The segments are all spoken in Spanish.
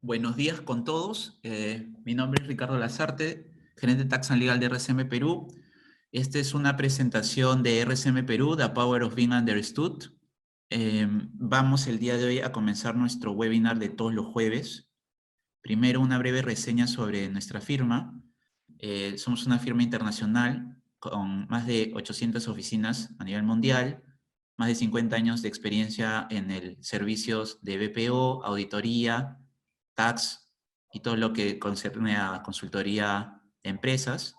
Buenos días con todos. Mi nombre es Ricardo Lazarte, gerente de Tax and Legal de RCM Perú. Esta es una presentación de RCM Perú, The Power of Being Understood. Vamos el día de hoy a comenzar nuestro webinar de todos los jueves. Primero, una breve reseña sobre nuestra firma. Somos una firma internacional con más de 800 oficinas a nivel mundial, más de 50 años de experiencia en el servicios de BPO, auditoría, tax y todo lo que concierne a consultoría de empresas.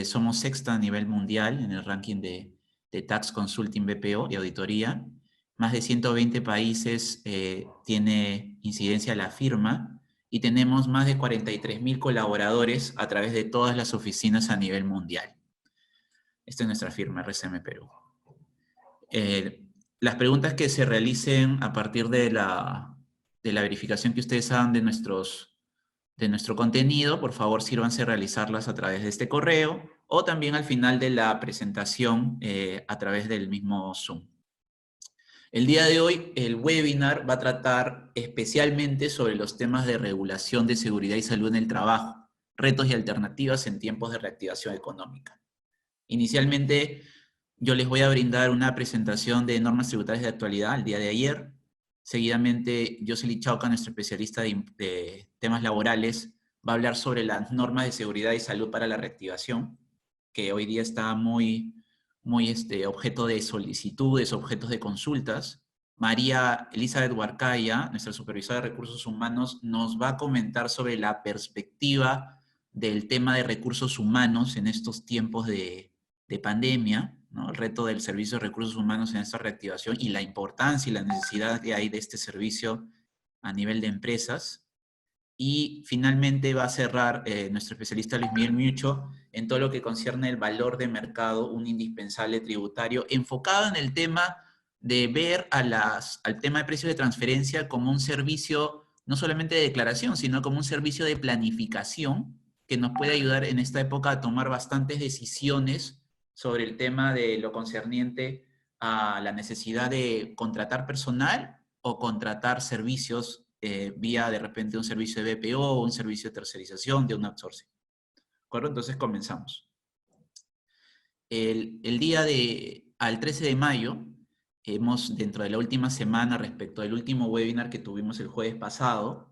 Somos sexta a nivel mundial en el ranking de Tax Consulting, BPO y auditoría. Más de 120 países tiene incidencia la firma y tenemos más de 43.000 colaboradores a través de todas las oficinas a nivel mundial. Esta es nuestra firma, RCM Perú. Las preguntas que se realicen a partir de la verificación que ustedes hagan de nuestro contenido, por favor, sírvanse a realizarlas a través de este correo o también al final de la presentación a través del mismo Zoom. El día de hoy, el webinar va a tratar especialmente sobre los temas de regulación de seguridad y salud en el trabajo, retos y alternativas en tiempos de reactivación económica. Inicialmente, yo les voy a brindar una presentación de normas tributarias de actualidad el día de ayer. Seguidamente, Jocelyn Chauca, nuestro especialista de temas laborales, va a hablar sobre las normas de seguridad y salud para la reactivación, que hoy día está muy objeto de solicitudes, objetos de consultas. María Elizabeth Huarcaya, nuestra supervisora de recursos humanos, nos va a comentar sobre la perspectiva del tema de recursos humanos en estos tiempos de pandemia, ¿no? El reto del servicio de recursos humanos en esta reactivación y la importancia y la necesidad que hay de este servicio a nivel de empresas. Y finalmente va a cerrar nuestro especialista Luis Miguel Mucho en todo lo que concierne el valor de mercado, un indispensable tributario, enfocado en el tema de ver al tema de precios de transferencia como un servicio no solamente de declaración, sino como un servicio de planificación que nos puede ayudar en esta época a tomar bastantes decisiones sobre el tema de lo concerniente a la necesidad de contratar personal o contratar servicios vía de repente un servicio de BPO o un servicio de tercerización, de un outsourcing. ¿De acuerdo? Entonces comenzamos. Al 13 de mayo, dentro de la última semana respecto al último webinar que tuvimos el jueves pasado,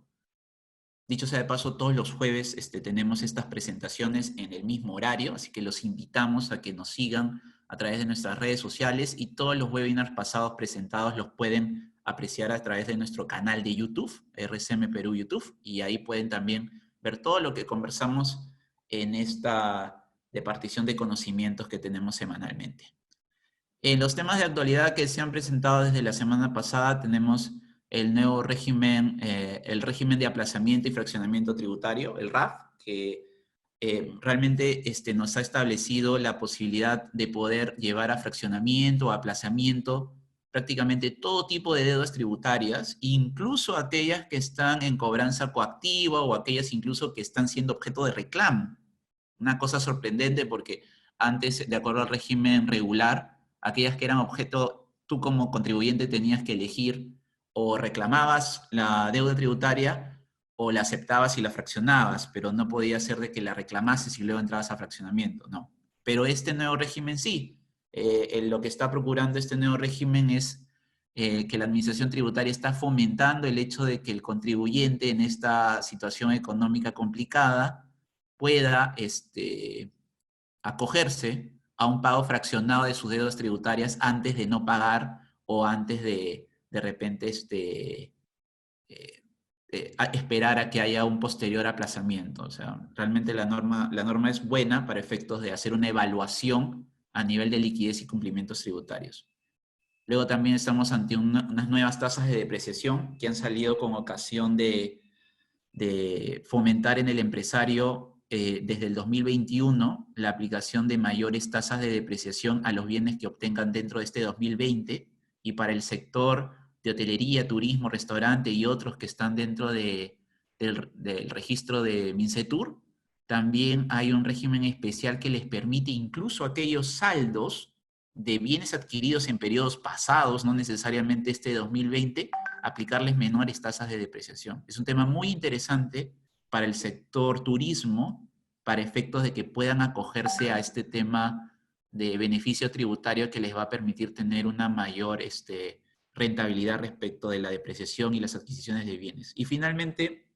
dicho sea de paso, todos los jueves tenemos estas presentaciones en el mismo horario, así que los invitamos a que nos sigan a través de nuestras redes sociales y todos los webinars pasados presentados los pueden apreciar a través de nuestro canal de YouTube, RCM Perú YouTube, y ahí pueden también ver todo lo que conversamos en esta departición de conocimientos que tenemos semanalmente. En los temas de actualidad que se han presentado desde la semana pasada tenemos el nuevo régimen, el régimen de aplazamiento y fraccionamiento tributario, el RAF, que realmente nos ha establecido la posibilidad de poder llevar a fraccionamiento o aplazamiento prácticamente todo tipo de deudas tributarias, incluso aquellas que están en cobranza coactiva o aquellas incluso que están siendo objeto de reclamo. Una cosa sorprendente porque antes, de acuerdo al régimen regular, aquellas que eran objeto, tú como contribuyente tenías que elegir o reclamabas la deuda tributaria o la aceptabas y la fraccionabas, pero no podía ser de que la reclamases y luego entrabas a fraccionamiento, no. Pero este nuevo régimen sí. Lo que está procurando este nuevo régimen es que la administración tributaria está fomentando el hecho de que el contribuyente en esta situación económica complicada pueda acogerse a un pago fraccionado de sus deudas tributarias antes de no pagar o antes de repente esperar a que haya un posterior aplazamiento. O sea, realmente la norma es buena para efectos de hacer una evaluación a nivel de liquidez y cumplimientos tributarios. Luego también estamos ante unas nuevas tasas de depreciación que han salido con ocasión de fomentar en el empresario desde el 2021 la aplicación de mayores tasas de depreciación a los bienes que obtengan dentro de este 2020 y para el sector de hotelería, turismo, restaurante y otros que están dentro del registro de Mincetur, también hay un régimen especial que les permite incluso aquellos saldos de bienes adquiridos en periodos pasados, no necesariamente este 2020, aplicarles menores tasas de depreciación. Es un tema muy interesante para el sector turismo, para efectos de que puedan acogerse a este tema de beneficio tributario que les va a permitir tener una mayor rentabilidad respecto de la depreciación y las adquisiciones de bienes. Y finalmente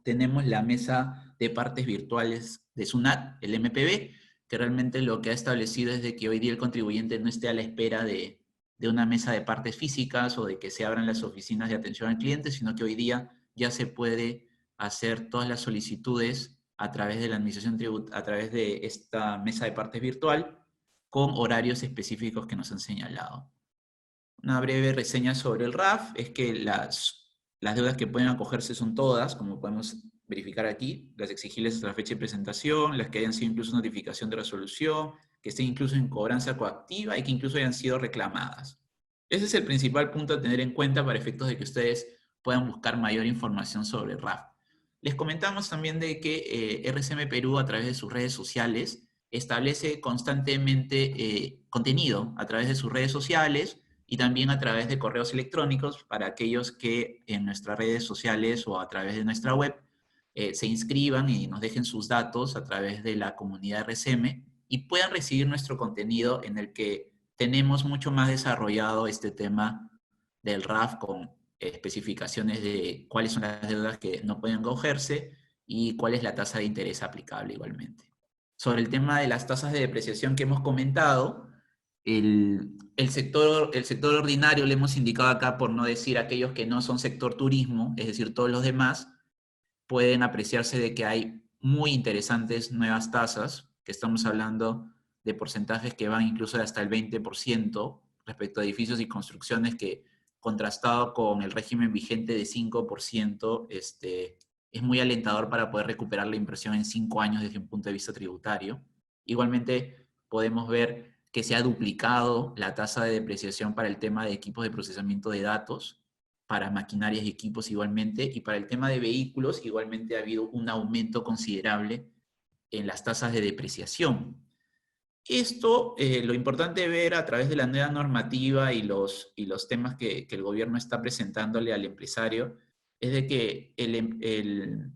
tenemos la mesa de partes virtuales de SUNAT, el MPB, que realmente lo que ha establecido es de que hoy día el contribuyente no esté a la espera de una mesa de partes físicas o de que se abran las oficinas de atención al cliente, sino que hoy día ya se puede hacer todas las solicitudes a través de la administración tributaria, a través de esta mesa de partes virtual, con horarios específicos que nos han señalado. Una breve reseña sobre el RAF es que las deudas que pueden acogerse son todas, como podemos verificar aquí, las exigibles hasta la fecha de presentación, las que hayan sido incluso notificación de resolución, que estén incluso en cobranza coactiva y que incluso hayan sido reclamadas. Ese es el principal punto a tener en cuenta para efectos de que ustedes puedan buscar mayor información sobre el RAF. Les comentamos también de que RCM Perú, a través de sus redes sociales, establece constantemente contenido a través de sus redes sociales y también a través de correos electrónicos para aquellos que en nuestras redes sociales o a través de nuestra web se inscriban y nos dejen sus datos a través de la comunidad RCM y puedan recibir nuestro contenido en el que tenemos mucho más desarrollado este tema del RAF con especificaciones de cuáles son las deudas que no pueden acogerse y cuál es la tasa de interés aplicable igualmente. Sobre el tema de las tasas de depreciación que hemos comentado, el sector ordinario, le hemos indicado acá por no decir aquellos que no son sector turismo, es decir, todos los demás, pueden apreciarse de que hay muy interesantes nuevas tasas, que estamos hablando de porcentajes que van incluso de hasta el 20% respecto a edificios y construcciones que, contrastado con el régimen vigente de 5%, es muy alentador para poder recuperar la inversión en 5 años desde un punto de vista tributario. Igualmente, podemos ver que se ha duplicado la tasa de depreciación para el tema de equipos de procesamiento de datos, para maquinarias y equipos igualmente, y para el tema de vehículos igualmente ha habido un aumento considerable en las tasas de depreciación. Esto, lo importante de ver a través de la nueva normativa y los temas que el gobierno está presentándole al empresario, es de que el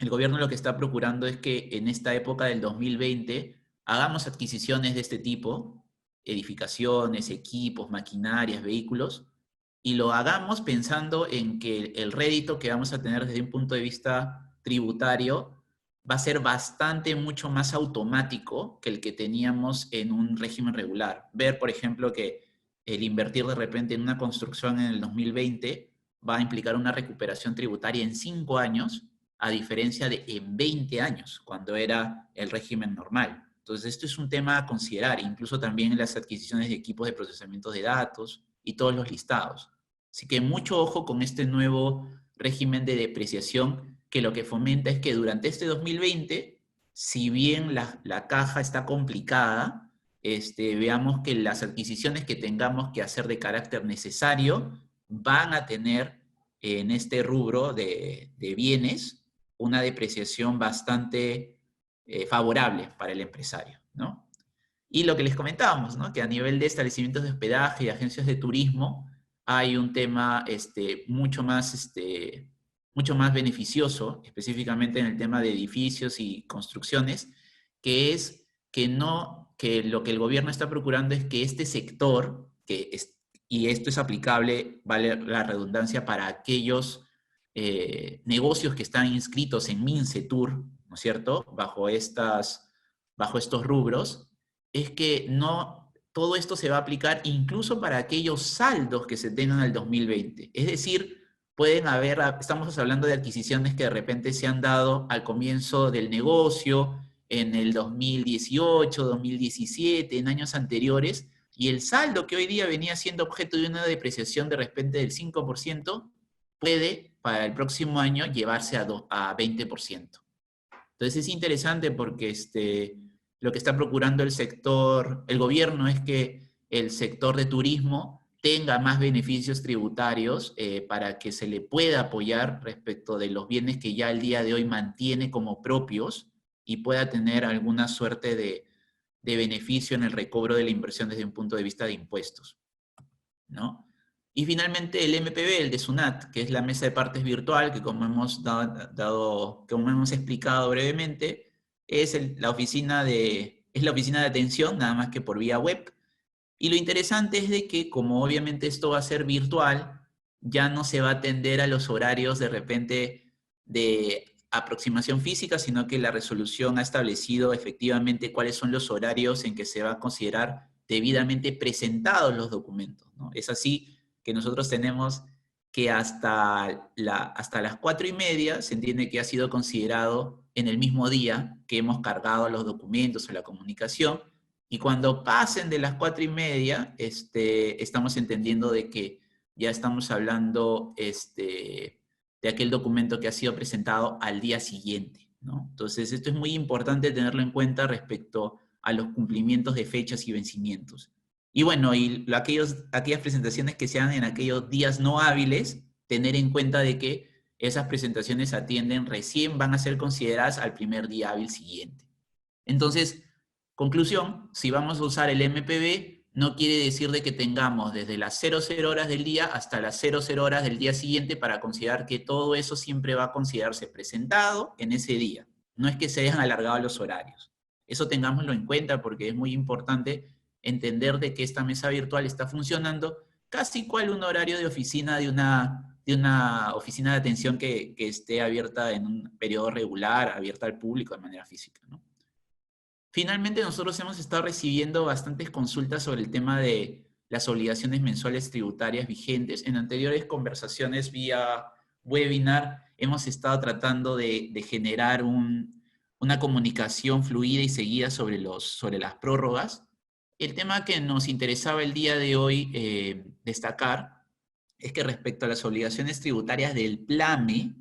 gobierno lo que está procurando es que en esta época del 2020 hagamos adquisiciones de este tipo, edificaciones, equipos, maquinarias, vehículos, y lo hagamos pensando en que el rédito que vamos a tener desde un punto de vista tributario va a ser bastante mucho más automático que el que teníamos en un régimen regular. Ver, por ejemplo, que el invertir de repente en una construcción en el 2020 va a implicar una recuperación tributaria en 5 años, a diferencia de en 20 años, cuando era el régimen normal. Entonces, esto es un tema a considerar, incluso también en las adquisiciones de equipos de procesamiento de datos y todos los listados. Así que mucho ojo con este nuevo régimen de depreciación que lo que fomenta es que durante este 2020, si bien la caja está complicada, veamos que las adquisiciones que tengamos que hacer de carácter necesario van a tener en este rubro de bienes una depreciación bastante favorable para el empresario, ¿no? Y lo que les comentábamos, ¿no? Que a nivel de establecimientos de hospedaje y agencias de turismo hay un tema mucho más beneficioso, específicamente en el tema de edificios y construcciones, que es que lo que el gobierno está procurando es que este sector, y esto es aplicable, vale la redundancia, para aquellos negocios que están inscritos en MINCETUR, ¿no es cierto?, bajo estos rubros, es que no, todo esto se va a aplicar incluso para aquellos saldos que se tengan al 2020. Es decir, estamos hablando de adquisiciones que de repente se han dado al comienzo del negocio, en el 2018, 2017, en años anteriores, y el saldo que hoy día venía siendo objeto de una depreciación de repente del 5%, puede para el próximo año llevarse a 20%. Entonces es interesante porque lo que está procurando el gobierno es que el sector de turismo tenga más beneficios tributarios para que se le pueda apoyar respecto de los bienes que ya el día de hoy mantiene como propios y pueda tener alguna suerte de beneficio en el recobro de la inversión desde un punto de vista de impuestos, ¿no? Y finalmente el MPB, el de SUNAT, que es la mesa de partes virtual, que como como hemos explicado brevemente, es es la oficina de atención, nada más que por vía web. Y lo interesante es de que como obviamente esto va a ser virtual, ya no se va a atender a los horarios de repente de aproximación física, sino que la resolución ha establecido efectivamente cuáles son los horarios en que se va a considerar debidamente presentados los documentos, ¿no? Es así que nosotros tenemos que hasta las 4:30 se entiende que ha sido considerado en el mismo día que hemos cargado los documentos o la comunicación, y cuando pasen de las 4:30, estamos entendiendo de que ya estamos hablando de aquel documento que ha sido presentado al día siguiente, ¿no? Entonces, esto es muy importante tenerlo en cuenta respecto a los cumplimientos de fechas y vencimientos. Y bueno, aquellas presentaciones que se hagan en aquellos días no hábiles, tener en cuenta de que esas presentaciones recién van a ser consideradas al primer día hábil siguiente. Entonces, conclusión, si vamos a usar el MPB, no quiere decir de que tengamos desde las 00 horas del día hasta las 00 horas del día siguiente para considerar que todo eso siempre va a considerarse presentado en ese día. No es que se hayan alargado los horarios. Eso tengámoslo en cuenta porque es muy importante entender de que esta mesa virtual está funcionando casi cual un horario de oficina de una oficina de atención que esté abierta en un periodo regular, abierta al público de manera física, ¿no? Finalmente, nosotros hemos estado recibiendo bastantes consultas sobre el tema de las obligaciones mensuales tributarias vigentes. En anteriores conversaciones vía webinar hemos estado tratando de generar una comunicación fluida y seguida sobre las prórrogas. El tema que nos interesaba el día de hoy destacar es que respecto a las obligaciones tributarias del PLAME,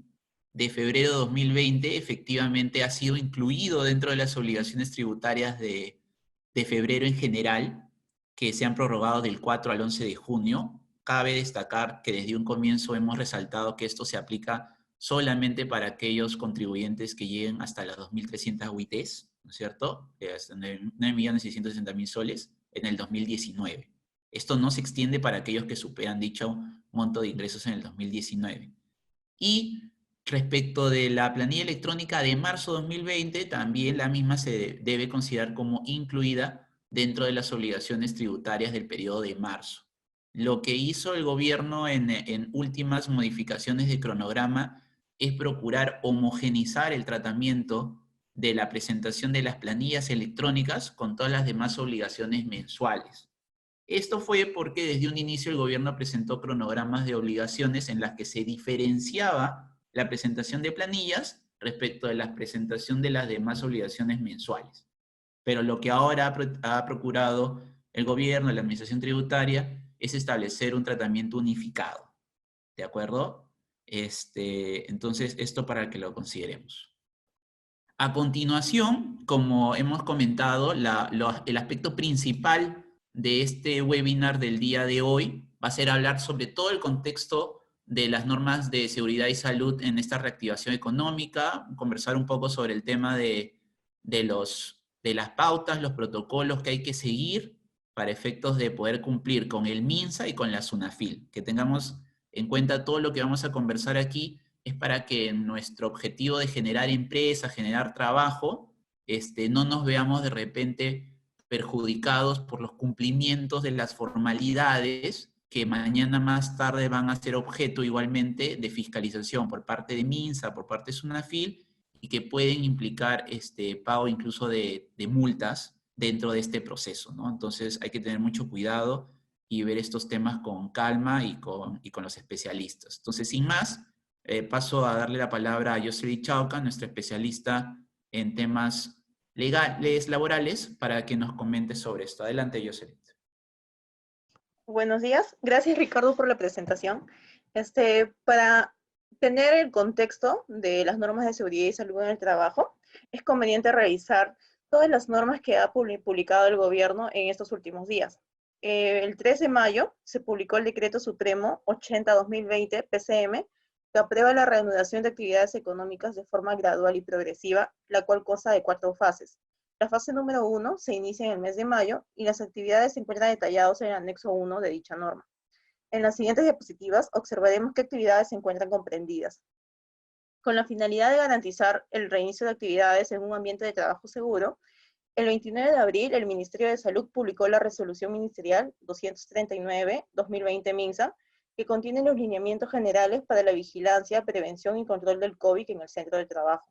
de febrero de 2020 efectivamente ha sido incluido dentro de las obligaciones tributarias de febrero en general, que se han prorrogado del 4 al 11 de junio. Cabe destacar que desde un comienzo hemos resaltado que esto se aplica solamente para aquellos contribuyentes que lleguen hasta las 2.300 UITs, ¿no es cierto? Hasta 9.660.000 soles en el 2019. Esto no se extiende para aquellos que superan dicho monto de ingresos en el 2019. Y respecto de la planilla electrónica de marzo 2020, también la misma se debe considerar como incluida dentro de las obligaciones tributarias del periodo de marzo. Lo que hizo el gobierno en últimas modificaciones de cronograma es procurar homogenizar el tratamiento de la presentación de las planillas electrónicas con todas las demás obligaciones mensuales. Esto fue porque desde un inicio el gobierno presentó cronogramas de obligaciones en las que se diferenciaba la presentación de planillas respecto de la presentación de las demás obligaciones mensuales. Pero lo que ahora ha procurado el gobierno, la administración tributaria, es establecer un tratamiento unificado. ¿De acuerdo? Entonces, esto para que lo consideremos. A continuación, como hemos comentado, el aspecto principal de este webinar del día de hoy va a ser hablar sobre todo el contexto de las normas de seguridad y salud en esta reactivación económica, conversar un poco sobre el tema de las pautas, los protocolos que hay que seguir para efectos de poder cumplir con el MINSA y con la SUNAFIL. Que tengamos en cuenta todo lo que vamos a conversar aquí es para que nuestro objetivo de generar empresa, generar trabajo, no nos veamos de repente perjudicados por los cumplimientos de las formalidades que mañana más tarde van a ser objeto igualmente de fiscalización por parte de MINSA, por parte de SUNAFIL, y que pueden implicar pago incluso de multas dentro de este proceso, ¿no? Entonces hay que tener mucho cuidado y ver estos temas con calma y con los especialistas. Entonces, sin más, paso a darle la palabra a Yoseli Chauca, nuestra especialista en temas legales, laborales, para que nos comente sobre esto. Adelante, Yoseli. Buenos días. Gracias, Ricardo, por la presentación. Para tener el contexto de las normas de seguridad y salud en el trabajo, es conveniente revisar todas las normas que ha publicado el gobierno en estos últimos días. El 3 de mayo se publicó el Decreto Supremo 80-2020 PCM, que aprueba la reanudación de actividades económicas de forma gradual y progresiva, la cual consta de 4 fases. La fase número 1 se inicia en el mes de mayo y las actividades se encuentran detalladas en el anexo 1 de dicha norma. En las siguientes diapositivas observaremos qué actividades se encuentran comprendidas. Con la finalidad de garantizar el reinicio de actividades en un ambiente de trabajo seguro, el 29 de abril el Ministerio de Salud publicó la Resolución Ministerial 239-2020 MINSA, que contiene los lineamientos generales para la vigilancia, prevención y control del COVID en el centro de trabajo.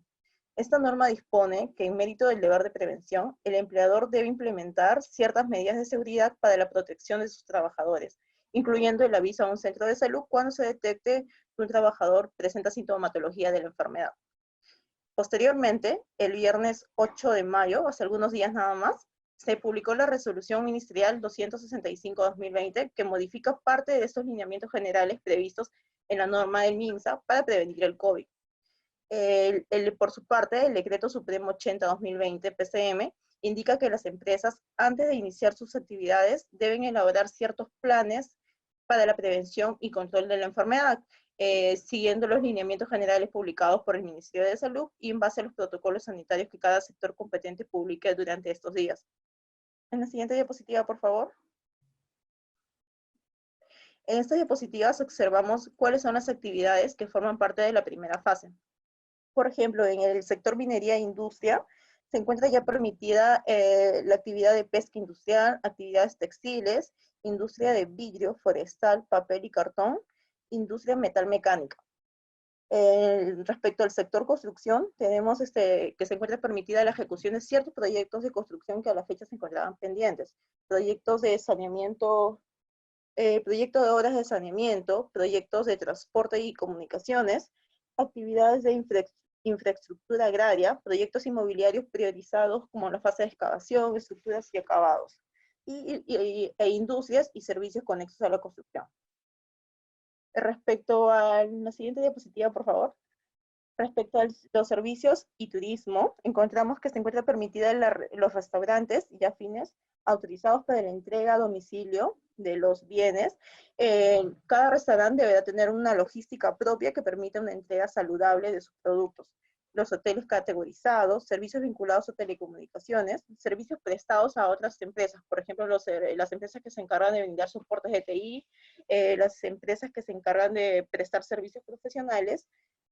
Esta norma dispone que en mérito del deber de prevención, el empleador debe implementar ciertas medidas de seguridad para la protección de sus trabajadores, incluyendo el aviso a un centro de salud cuando se detecte que un trabajador presenta sintomatología de la enfermedad. Posteriormente, el viernes 8 de mayo, hace algunos días nada más, se publicó la Resolución Ministerial 265-2020 que modifica parte de estos lineamientos generales previstos en la norma del MINSA para prevenir el COVID. Por su parte, el Decreto Supremo 80-2020 PCM indica que las empresas, antes de iniciar sus actividades, deben elaborar ciertos planes para la prevención y control de la enfermedad, siguiendo los lineamientos generales publicados por el Ministerio de Salud y en base a los protocolos sanitarios que cada sector competente publique durante estos días. En la siguiente diapositiva, por favor. En estas diapositivas observamos cuáles son las actividades que forman parte de la primera fase. Por ejemplo, en el sector minería e industria, se encuentra ya permitida la actividad de pesca industrial, actividades textiles, industria de vidrio, forestal, papel y cartón, industria metalmecánica. Respecto al sector construcción, tenemos que se encuentra permitida la ejecución de ciertos proyectos de construcción que a la fecha se encontraban pendientes. Proyectos de saneamiento, proyecto de obras de saneamiento, proyectos de transporte y comunicaciones, actividades de infraestructura agraria, proyectos inmobiliarios priorizados como la fase de excavación, estructuras y acabados, e industrias y servicios conexos a la construcción. Respecto a la siguiente diapositiva, por favor. Respecto a los servicios y turismo, encontramos que se encuentra permitida los restaurantes y afines autorizados para la entrega a domicilio de los bienes. Cada restaurante deberá tener una logística propia que permita una entrega saludable de sus productos. Los hoteles categorizados, servicios vinculados a telecomunicaciones, servicios prestados a otras empresas, por ejemplo, las empresas que se encargan de brindar soportes de TI, las empresas que se encargan de prestar servicios profesionales,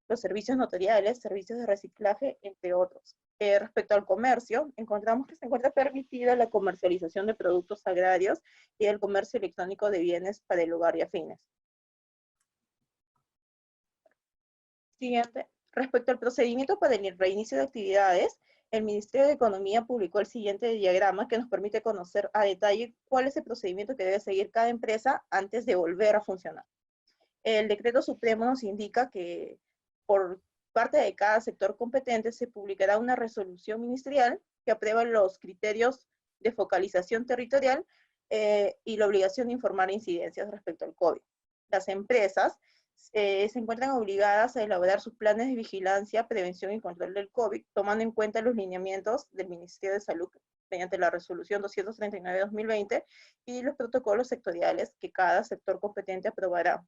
los servicios notariales, servicios de reciclaje, entre otros. Respecto al comercio, encontramos que se encuentra permitida la comercialización de productos agrarios y el comercio electrónico de bienes para el hogar y afines. Siguiente. Respecto al procedimiento para el reinicio de actividades, el Ministerio de Economía publicó el siguiente diagrama que nos permite conocer a detalle cuál es el procedimiento que debe seguir cada empresa antes de volver a funcionar. El Decreto Supremo nos indica que por parte de cada sector competente se publicará una resolución ministerial que aprueba los criterios de focalización territorial y la obligación de informar incidencias respecto al COVID. Las empresas se encuentran obligadas a elaborar sus planes de vigilancia, prevención y control del COVID, tomando en cuenta los lineamientos del Ministerio de Salud mediante la resolución 239-2020 y los protocolos sectoriales que cada sector competente aprobará.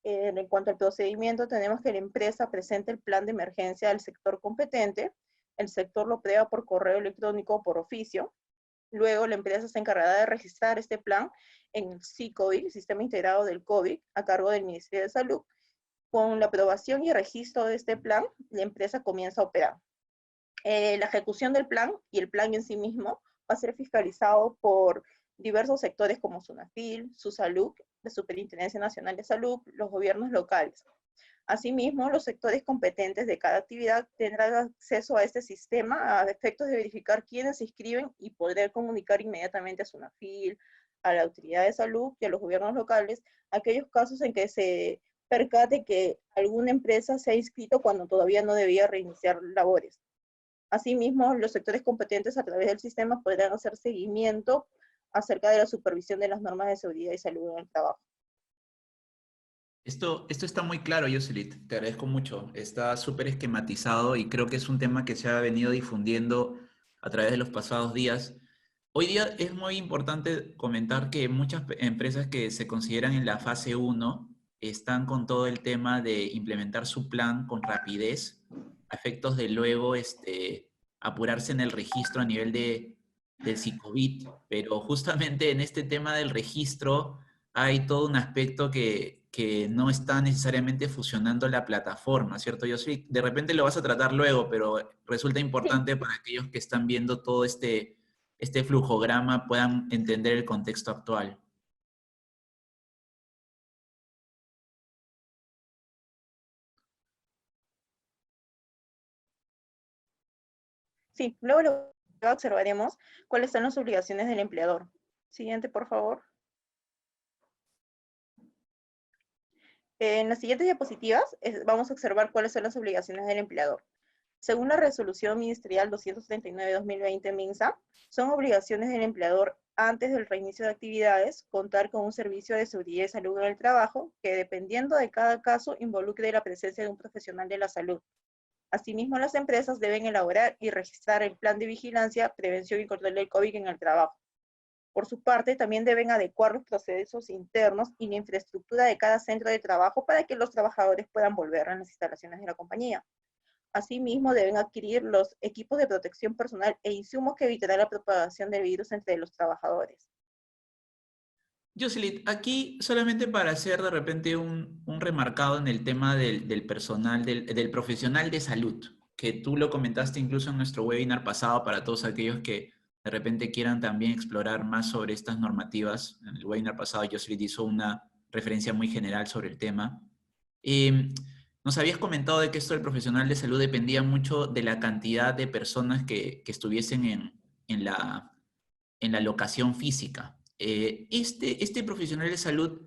En cuanto al procedimiento, tenemos que la empresa presente el plan de emergencia al sector competente, el sector lo aprueba por correo electrónico o por oficio, luego la empresa se encargará de registrar este plan en el SICOVID, Sistema Integrado del COVID, a cargo del Ministerio de Salud. Con la aprobación y registro de este plan, la empresa comienza a operar. La ejecución del plan y el plan en sí mismo va a ser fiscalizado por diversos sectores como SUNAFIL, SUSALUD, la Superintendencia Nacional de Salud, los gobiernos locales. Asimismo, los sectores competentes de cada actividad tendrán acceso a este sistema a efectos de verificar quiénes se inscriben y poder comunicar inmediatamente a SUNAFIL, a la Autoridad de Salud y a los gobiernos locales aquellos casos en que se percate que alguna empresa se ha inscrito cuando todavía no debía reiniciar labores. Asimismo, los sectores competentes a través del sistema podrán hacer seguimiento acerca de la supervisión de las normas de seguridad y salud en el trabajo. Esto está muy claro, Yoselit, te agradezco mucho. Está súper esquematizado y creo que es un tema que se ha venido difundiendo a través de los pasados días. Hoy día es muy importante comentar que muchas empresas que se consideran en la fase 1 están con todo el tema de implementar su plan con rapidez, a efectos de luego apurarse en el registro a nivel del SICOVID, pero justamente en este tema del registro hay todo un aspecto que no está necesariamente fusionando la plataforma, ¿cierto? Yo sí, de repente lo vas a tratar luego, pero resulta Sí, importante para aquellos que están viendo todo este flujograma puedan entender el contexto actual. sí. Luego observaremos cuáles son las obligaciones del empleador. Siguiente, por favor. En las siguientes diapositivas vamos a observar cuáles son las obligaciones del empleador. Según la Resolución Ministerial 239-2020 MINSA, son obligaciones del empleador antes del reinicio de actividades contar con un servicio de seguridad y salud en el trabajo que, dependiendo de cada caso, involucre la presencia de un profesional de la salud. Asimismo, las empresas deben elaborar y registrar el plan de vigilancia, prevención y control del COVID en el trabajo. Por su parte, también deben adecuar los procesos internos y la infraestructura de cada centro de trabajo para que los trabajadores puedan volver a las instalaciones de la compañía. Asimismo, deben adquirir los equipos de protección personal e insumos que evitarán la propagación del virus entre los trabajadores. Jocelyn, aquí solamente para hacer de repente un remarcado en el tema del personal, del profesional de salud, que tú lo comentaste incluso en nuestro webinar pasado para todos aquellos que de repente quieran también explorar más sobre estas normativas. En el webinar pasado Jocelyn hizo una referencia muy general sobre el tema. Eh, Nos habías comentado de que esto del profesional de salud dependía mucho de la cantidad de personas que estuviesen en la locación física. Este profesional de salud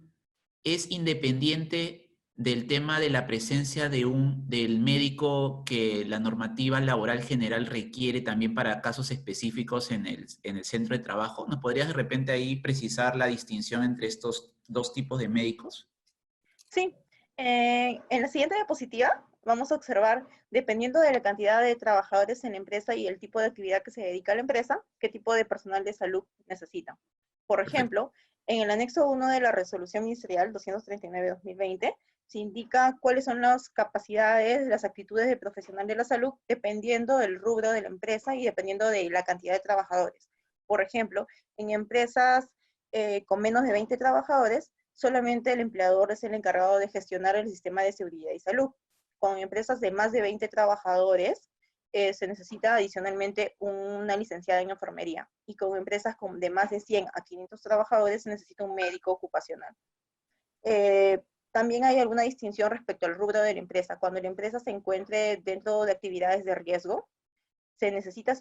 es independiente del tema de la presencia del médico que la normativa laboral general requiere también para casos específicos en el centro de trabajo. ¿Nos podrías de repente ahí precisar la distinción entre estos dos tipos de médicos? Sí, en la siguiente diapositiva vamos a observar, dependiendo de la cantidad de trabajadores en la empresa y el tipo de actividad que se dedica a la empresa, qué tipo de personal de salud necesita. Por Perfecto. ejemplo, en el anexo 1 de la Resolución Ministerial 239-2020, se indica cuáles son las capacidades, las actitudes del profesional de la salud, dependiendo del rubro de la empresa y dependiendo de la cantidad de trabajadores. Por ejemplo, en empresas con menos de 20 trabajadores, solamente el empleador es el encargado de gestionar el sistema de seguridad y salud. Con empresas de más de 20 trabajadores, se necesita adicionalmente una licenciada en enfermería. Y con empresas de más de 100 a 500 trabajadores, se necesita un médico ocupacional. Eh, También hay alguna distinción respecto al rubro de la empresa. Cuando la empresa se encuentre dentro de actividades de riesgo, se necesita,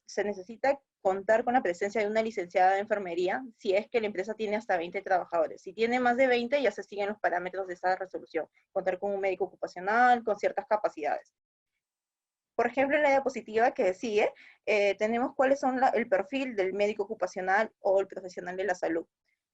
se necesita contar con la presencia de una licenciada de enfermería si es que la empresa tiene hasta 20 trabajadores. Si tiene más de 20, ya se siguen los parámetros de esa resolución. Contar con un médico ocupacional, con ciertas capacidades. Por ejemplo, en la diapositiva que sigue, tenemos cuáles son el perfil del médico ocupacional o el profesional de la salud.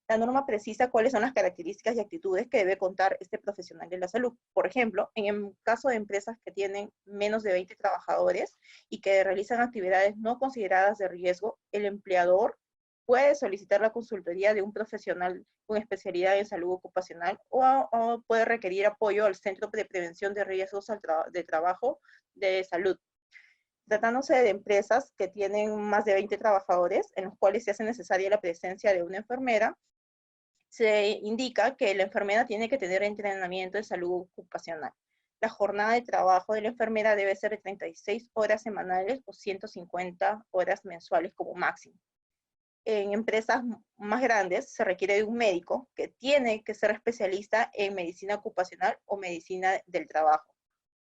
La norma precisa cuáles son las características y actitudes que debe contar este profesional de la salud. Por ejemplo, en el caso de empresas que tienen menos de 20 trabajadores y que realizan actividades no consideradas de riesgo, el empleador puede solicitar la consultoría de un profesional con especialidad en salud ocupacional o puede requerir apoyo al Centro de Prevención de Riesgos de Trabajo de Salud. Tratándose de empresas que tienen más de 20 trabajadores, en los cuales se hace necesaria la presencia de una enfermera, se indica que la enfermera tiene que tener entrenamiento de salud ocupacional. La jornada de trabajo de la enfermera debe ser de 36 horas semanales o 150 horas mensuales como máximo. En empresas más grandes se requiere de un médico que tiene que ser especialista en medicina ocupacional o medicina del trabajo.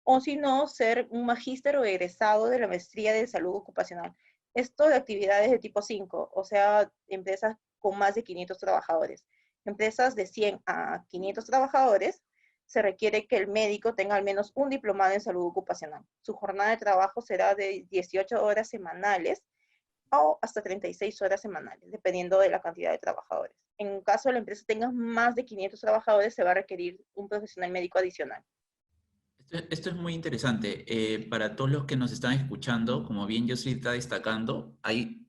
O si no, ser un magíster o egresado de la maestría de salud ocupacional. Esto de actividades de tipo 5, o sea, empresas con más de 500 trabajadores. Empresas de 100 a 500 trabajadores, se requiere que el médico tenga al menos un diplomado en salud ocupacional. Su jornada de trabajo será de 18 horas semanales o hasta 36 horas semanales, dependiendo de la cantidad de trabajadores. En caso de la empresa tenga más de 500 trabajadores, se va a requerir un profesional médico adicional. Esto es muy interesante. Para todos los que nos están escuchando, como bien yo sí está destacando, hay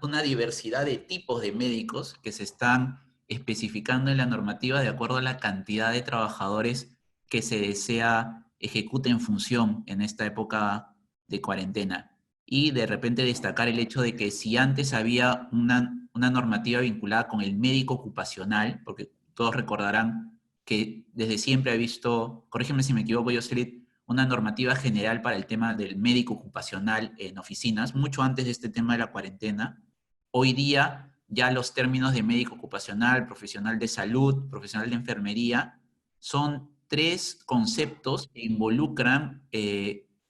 una diversidad de tipos de médicos que se están especificando en la normativa de acuerdo a la cantidad de trabajadores que se desea ejecuten función en esta época de cuarentena. Y de repente destacar el hecho de que si antes había una normativa vinculada con el médico ocupacional, porque todos recordarán que desde siempre ha visto, corrígeme si me equivoco, Jocelyn, una normativa general para el tema del médico ocupacional en oficinas, mucho antes de este tema de la cuarentena. Hoy día ya los términos de médico ocupacional, profesional de salud, profesional de enfermería, son tres conceptos que involucran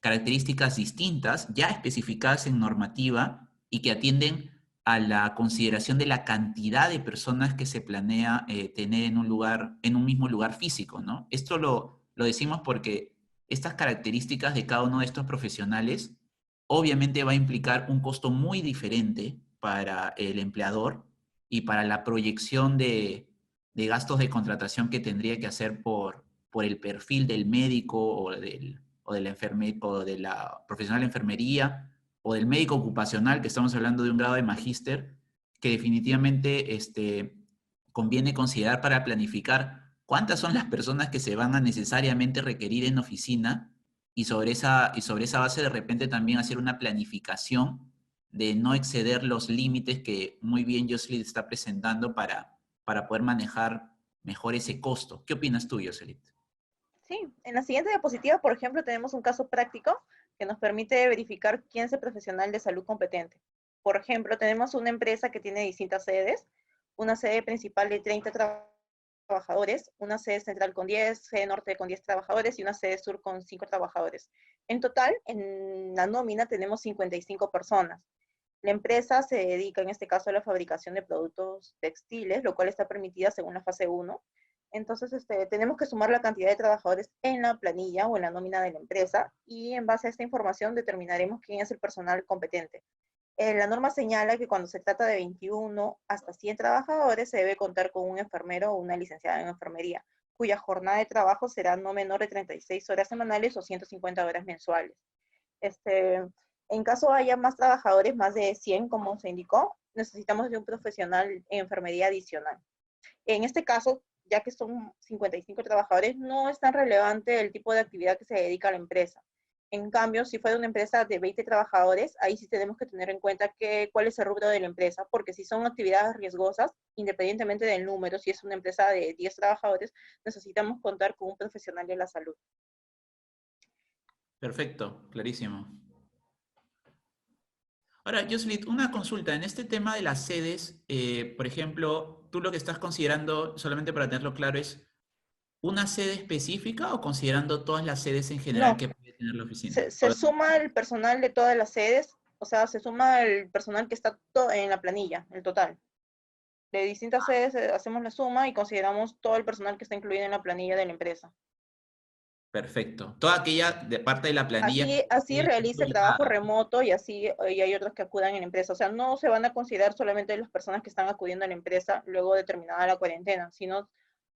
características distintas, ya especificadas en normativa y que atienden a la consideración de la cantidad de personas que se planea tener en un lugar, en un mismo lugar físico, ¿no? Esto lo decimos porque estas características de cada uno de estos profesionales obviamente va a implicar un costo muy diferente para el empleador y para la proyección de gastos de contratación que tendría que hacer por el perfil del médico o de la profesional de enfermería o del médico ocupacional, que estamos hablando de un grado de magíster, que definitivamente conviene considerar para planificar cuántas son las personas que se van a necesariamente requerir en oficina y sobre esa base de repente también hacer una planificación de no exceder los límites que muy bien Jocelyn está presentando para poder manejar mejor ese costo. ¿Qué opinas tú, Jocelyn? Sí, en la siguiente diapositiva, por ejemplo, tenemos un caso práctico que nos permite verificar quién es el profesional de salud competente. Por ejemplo, tenemos una empresa que tiene distintas sedes, una sede principal de 30 trabajadores, una sede central con 10, sede norte con 10 trabajadores y una sede sur con 5 trabajadores. En total, en la nómina tenemos 55 personas. La empresa se dedica, en este caso, a la fabricación de productos textiles, lo cual está permitida según la fase 1. Entonces, tenemos que sumar la cantidad de trabajadores en la planilla o en la nómina de la empresa y en base a esta información determinaremos quién es el personal competente. La norma señala que cuando se trata de 21 hasta 100 trabajadores se debe contar con un enfermero o una licenciada en enfermería, cuya jornada de trabajo será no menor de 36 horas semanales o 150 horas mensuales. En caso haya más trabajadores, más de 100, como se indicó, necesitamos de un profesional en enfermería adicional. En este caso, ya que son 55 trabajadores, no es tan relevante el tipo de actividad que se dedica a la empresa. En cambio, si fuera una empresa de 20 trabajadores, ahí sí tenemos que tener en cuenta cuál es el rubro de la empresa, porque si son actividades riesgosas, independientemente del número, si es una empresa de 10 trabajadores, necesitamos contar con un profesional de la salud. Perfecto, clarísimo. Ahora, Jocelyn, una consulta. En este tema de las sedes, por ejemplo, tú lo que estás considerando, solamente para tenerlo claro, es una sede específica o considerando todas las sedes en general No, que puede tener la oficina. se suma el personal de todas las sedes, o sea, se suma el personal que está en la planilla, el total. De distintas sedes hacemos la suma y consideramos todo el personal que está incluido en la planilla de la empresa. Perfecto. Toda aquella de parte de la planilla que Así esté realice trabajo consolidada. remoto y así y hay otros que acudan en la empresa. O sea, no se van a considerar solamente las personas que están acudiendo a la empresa luego de terminada la cuarentena, sino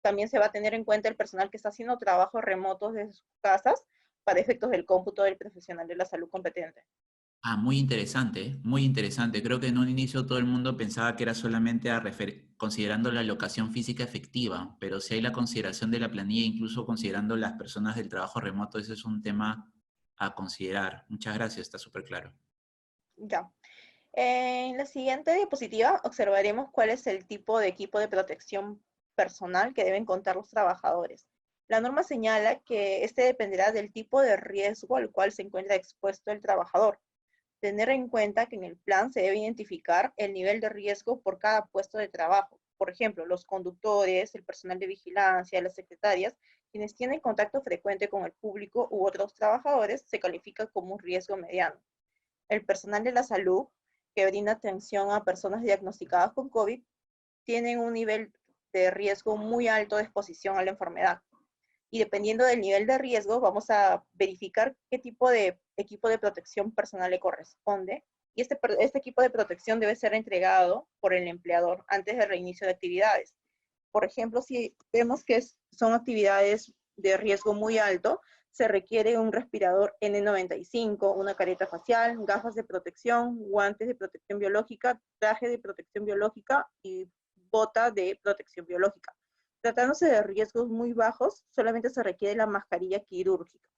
también se va a tener en cuenta el personal que está haciendo trabajos remotos desde sus casas para efectos del cómputo del profesional de la salud competente. Ah, muy interesante, ¿eh? Muy interesante. Creo que en un inicio todo el mundo pensaba que era solamente considerando la locación física efectiva, pero si hay la consideración de la planilla, incluso considerando las personas del trabajo remoto, ese es un tema a considerar. Muchas gracias, está súper claro. Ya. En la siguiente diapositiva observaremos cuál es el tipo de equipo de protección personal que deben contar los trabajadores. La norma señala que este dependerá del tipo de riesgo al cual se encuentra expuesto el trabajador. Tener en cuenta que en el plan se debe identificar el nivel de riesgo por cada puesto de trabajo. Por ejemplo, los conductores, el personal de vigilancia, las secretarias, quienes tienen contacto frecuente con el público u otros trabajadores, se califica como un riesgo mediano. El personal de la salud, que brinda atención a personas diagnosticadas con COVID, tienen un nivel de riesgo muy alto de exposición a la enfermedad. Y dependiendo del nivel de riesgo, vamos a verificar qué tipo de equipo de protección personal le corresponde. Y este equipo de protección debe ser entregado por el empleador antes del reinicio de actividades. Por ejemplo, si vemos que son actividades de riesgo muy alto, se requiere un respirador N95, una careta facial, gafas de protección, guantes de protección biológica, traje de protección biológica y bota de protección biológica. Tratándose de riesgos muy bajos, solamente se requiere la mascarilla quirúrgica.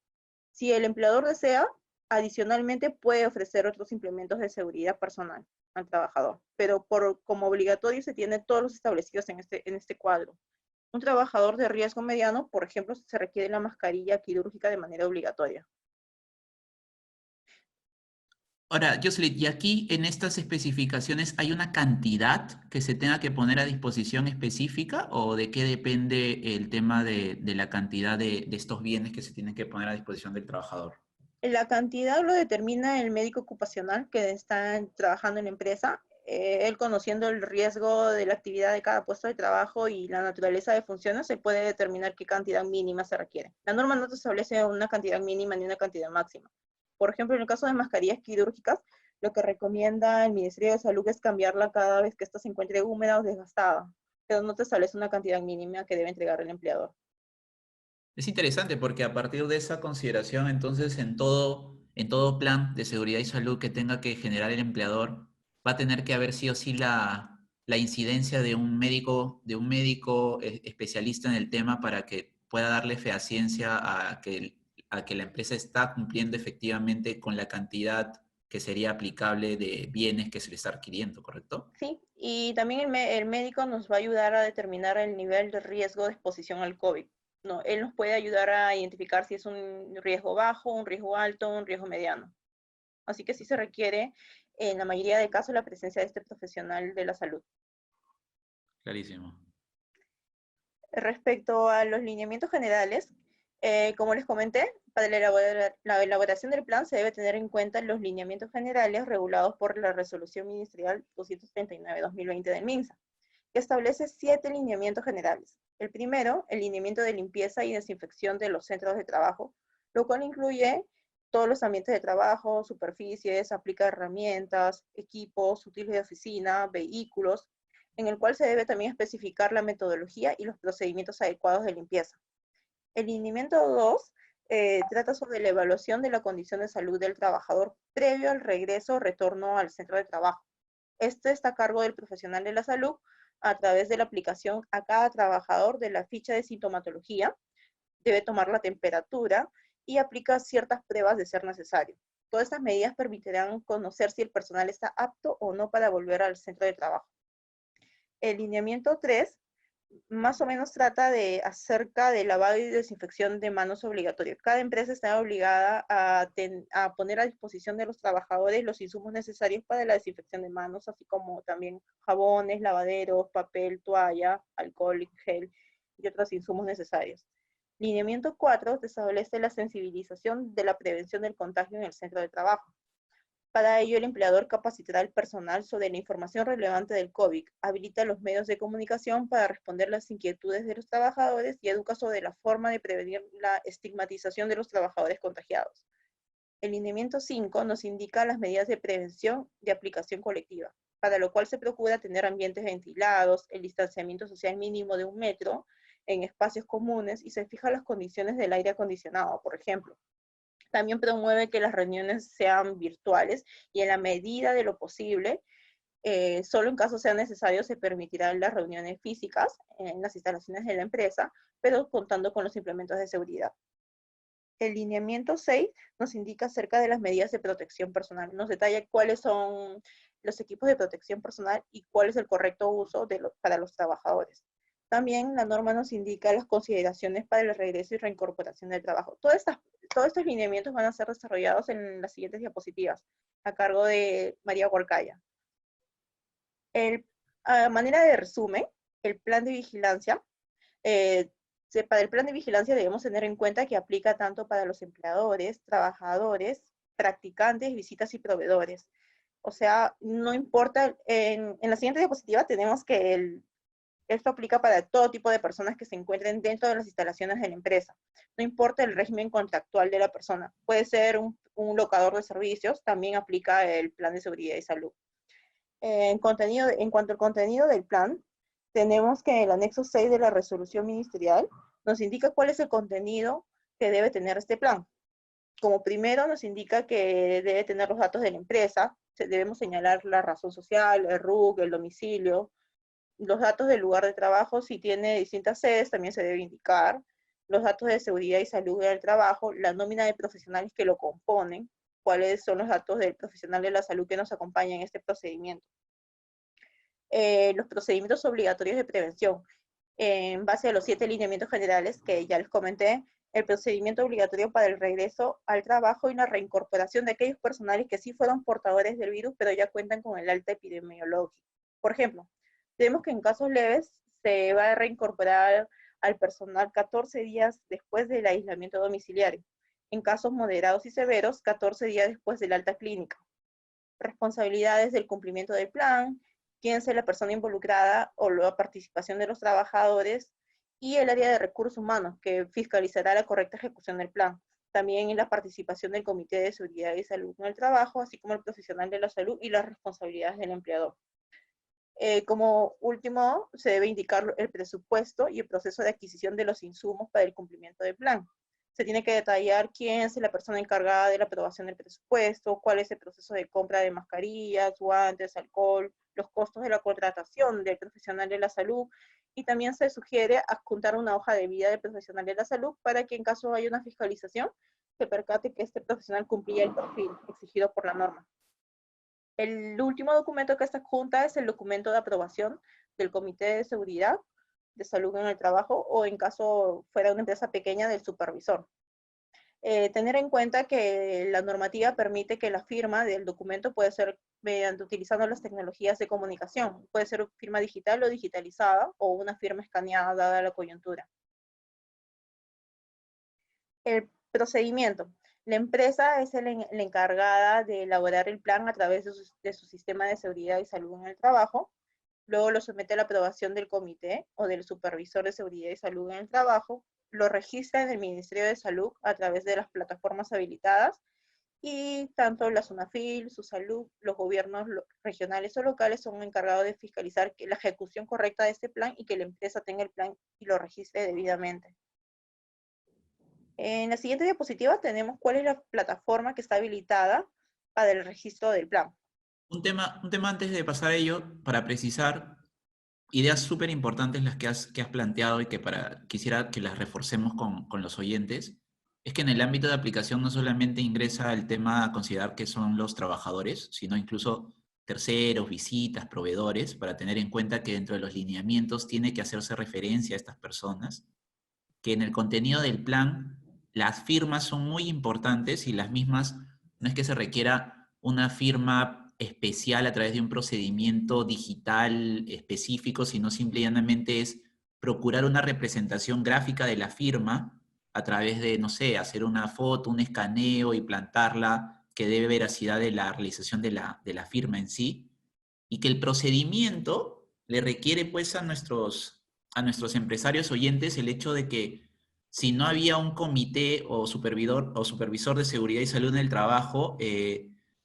Si el empleador desea, adicionalmente puede ofrecer otros implementos de seguridad personal. al trabajador, pero como obligatorio se tiene todos los establecidos en este cuadro. Un trabajador de riesgo mediano, por ejemplo, se requiere la mascarilla quirúrgica de manera obligatoria. Ahora, Jocelyn, ¿y aquí en estas especificaciones hay una cantidad que se tenga que poner a disposición específica o de qué depende el tema de la cantidad de estos bienes que se tienen que poner a disposición del trabajador? La cantidad lo determina el médico ocupacional que está trabajando en la empresa. Él conociendo el riesgo de la actividad de cada puesto de trabajo y la naturaleza de funciones, se puede determinar qué cantidad mínima se requiere. La norma no te establece una cantidad mínima ni una cantidad máxima. Por ejemplo, en el caso de mascarillas quirúrgicas, lo que recomienda el Ministerio de Salud es cambiarla cada vez que ésta se encuentre húmeda o desgastada, pero no te establece una cantidad mínima que debe entregar el empleador. Es interesante porque a partir de esa consideración, entonces, en todo plan de seguridad y salud que tenga que generar el empleador, va a tener que haber sí o sí la incidencia de un médico especialista en el tema para que pueda darle fehaciencia a que la empresa está cumpliendo efectivamente con la cantidad que sería aplicable de bienes que se le está adquiriendo, ¿correcto? Sí, y también el médico nos va a ayudar a determinar el nivel de riesgo de exposición al COVID. No, él nos puede ayudar a identificar si es un riesgo bajo, un riesgo alto, un riesgo mediano. Así que sí se requiere, en la mayoría de casos, la presencia de este profesional de la salud. Clarísimo. Respecto a los lineamientos generales, como les comenté, para la elaboración del plan se debe tener en cuenta los lineamientos generales regulados por la Resolución Ministerial 239-2020 del MINSA, que establece 7 lineamientos generales. El primero, el lineamiento de limpieza y desinfección de los centros de trabajo, lo cual incluye todos los ambientes de trabajo, superficies, aplica herramientas, equipos, útiles de oficina, vehículos, en el cual se debe también especificar la metodología y los procedimientos adecuados de limpieza. El lineamiento 2 trata sobre la evaluación de la condición de salud del trabajador previo al regreso o retorno al centro de trabajo. Este está a cargo del profesional de la salud a través de la aplicación a cada trabajador de la ficha de sintomatología, debe tomar la temperatura y aplica ciertas pruebas de ser necesario. Todas estas medidas permitirán conocer si el personal está apto o no para volver al centro de trabajo. El lineamiento 3 más o menos trata de acerca de lavado y desinfección de manos obligatorio. Cada empresa está obligada a poner a disposición de los trabajadores los insumos necesarios para la desinfección de manos, así como también jabones, lavaderos, papel, toalla, alcohol, gel y otros insumos necesarios. Lineamiento 4 establece la sensibilización de la prevención del contagio en el centro de trabajo. Para ello, el empleador capacitará al personal sobre la información relevante del COVID, habilita los medios de comunicación para responder las inquietudes de los trabajadores y educa sobre la forma de prevenir la estigmatización de los trabajadores contagiados. El lineamiento 5 nos indica las medidas de prevención de aplicación colectiva, para lo cual se procura tener ambientes ventilados, el distanciamiento social mínimo de 1 metro en espacios comunes y se fijan las condiciones del aire acondicionado, por ejemplo. También promueve que las reuniones sean virtuales y en la medida de lo posible, solo en caso sea necesario se permitirán las reuniones físicas en las instalaciones de la empresa, pero contando con los implementos de seguridad. El lineamiento 6 nos indica acerca de las medidas de protección personal. Nos detalla cuáles son los equipos de protección personal y cuál es el correcto uso para los trabajadores. También la norma nos indica las consideraciones para el regreso y reincorporación del trabajo. Todos estos lineamientos van a ser desarrollados en las siguientes diapositivas, a cargo de María Huarcaya. A manera de resumen, el plan de vigilancia, para el plan de vigilancia debemos tener en cuenta que aplica tanto para los empleadores, trabajadores, practicantes, visitas y proveedores. O sea, no importa, en la siguiente diapositiva tenemos que esto aplica para todo tipo de personas que se encuentren dentro de las instalaciones de la empresa. No importa el régimen contractual de la persona. Puede ser un locador de servicios, también aplica el plan de seguridad y salud. En cuanto al contenido del plan, tenemos que el anexo 6 de la resolución ministerial nos indica cuál es el contenido que debe tener este plan. Como primero nos indica que debe tener los datos de la empresa, debemos señalar la razón social, el RUC, el domicilio, los datos del lugar de trabajo, si tiene distintas sedes, también se debe indicar, los datos de seguridad y salud del trabajo, la nómina de profesionales que lo componen, cuáles son los datos del profesional de la salud que nos acompaña en este procedimiento. Los procedimientos obligatorios de prevención. En base a los 7 lineamientos generales que ya les comenté, el procedimiento obligatorio para el regreso al trabajo y la reincorporación de aquellos personales que sí fueron portadores del virus, pero ya cuentan con el alta epidemiológica. Por ejemplo, vemos que en casos leves se va a reincorporar al personal 14 días después del aislamiento domiciliario. En casos moderados y severos, 14 días después del alta clínica. Responsabilidades del cumplimiento del plan, quién sea la persona involucrada o la participación de los trabajadores, y el área de recursos humanos, que fiscalizará la correcta ejecución del plan. También en la participación del Comité de Seguridad y Salud en el trabajo, así como el profesional de la salud y las responsabilidades del empleador. Como último, se debe indicar el presupuesto y el proceso de adquisición de los insumos para el cumplimiento del plan. Se tiene que detallar quién es la persona encargada de la aprobación del presupuesto, cuál es el proceso de compra de mascarillas, guantes, alcohol, los costos de la contratación del profesional de la salud, y también se sugiere adjuntar una hoja de vida del profesional de la salud para que en caso haya una fiscalización, se percate que este profesional cumplía el perfil exigido por la norma. El último documento que está adjunta es el documento de aprobación del Comité de Seguridad de Salud en el Trabajo, o en caso fuera una empresa pequeña, del supervisor. Tener en cuenta que la normativa permite que la firma del documento puede ser utilizando las tecnologías de comunicación. Puede ser firma digital o digitalizada, o una firma escaneada dada la coyuntura. El procedimiento. La empresa es la encargada de elaborar el plan a través de su sistema de seguridad y salud en el trabajo. Luego lo somete a la aprobación del comité o del supervisor de seguridad y salud en el trabajo. Lo registra en el Ministerio de Salud a través de las plataformas habilitadas, y tanto la SUNAFIL, su salud, los gobiernos regionales o locales son encargados de fiscalizar que la ejecución correcta de este plan y que la empresa tenga el plan y lo registre debidamente. En la siguiente diapositiva tenemos cuál es la plataforma que está habilitada para el registro del plan. Un tema antes de pasar a ello, para precisar, ideas súper importantes las que has planteado y que quisiera que las reforcemos con los oyentes, es que en el ámbito de aplicación no solamente ingresa el tema a considerar que son los trabajadores, sino incluso terceros, visitas, proveedores, para tener en cuenta que dentro de los lineamientos tiene que hacerse referencia a estas personas, que en el contenido del plan las firmas son muy importantes y las mismas, no es que se requiera una firma especial a través de un procedimiento digital específico, sino simplemente es procurar una representación gráfica de la firma a través de, no sé, hacer una foto, un escaneo y plantarla que dé veracidad de la realización de la firma en sí, y que el procedimiento le requiere pues a nuestros empresarios oyentes el hecho de que si no había un comité o supervisor de seguridad y salud en el trabajo,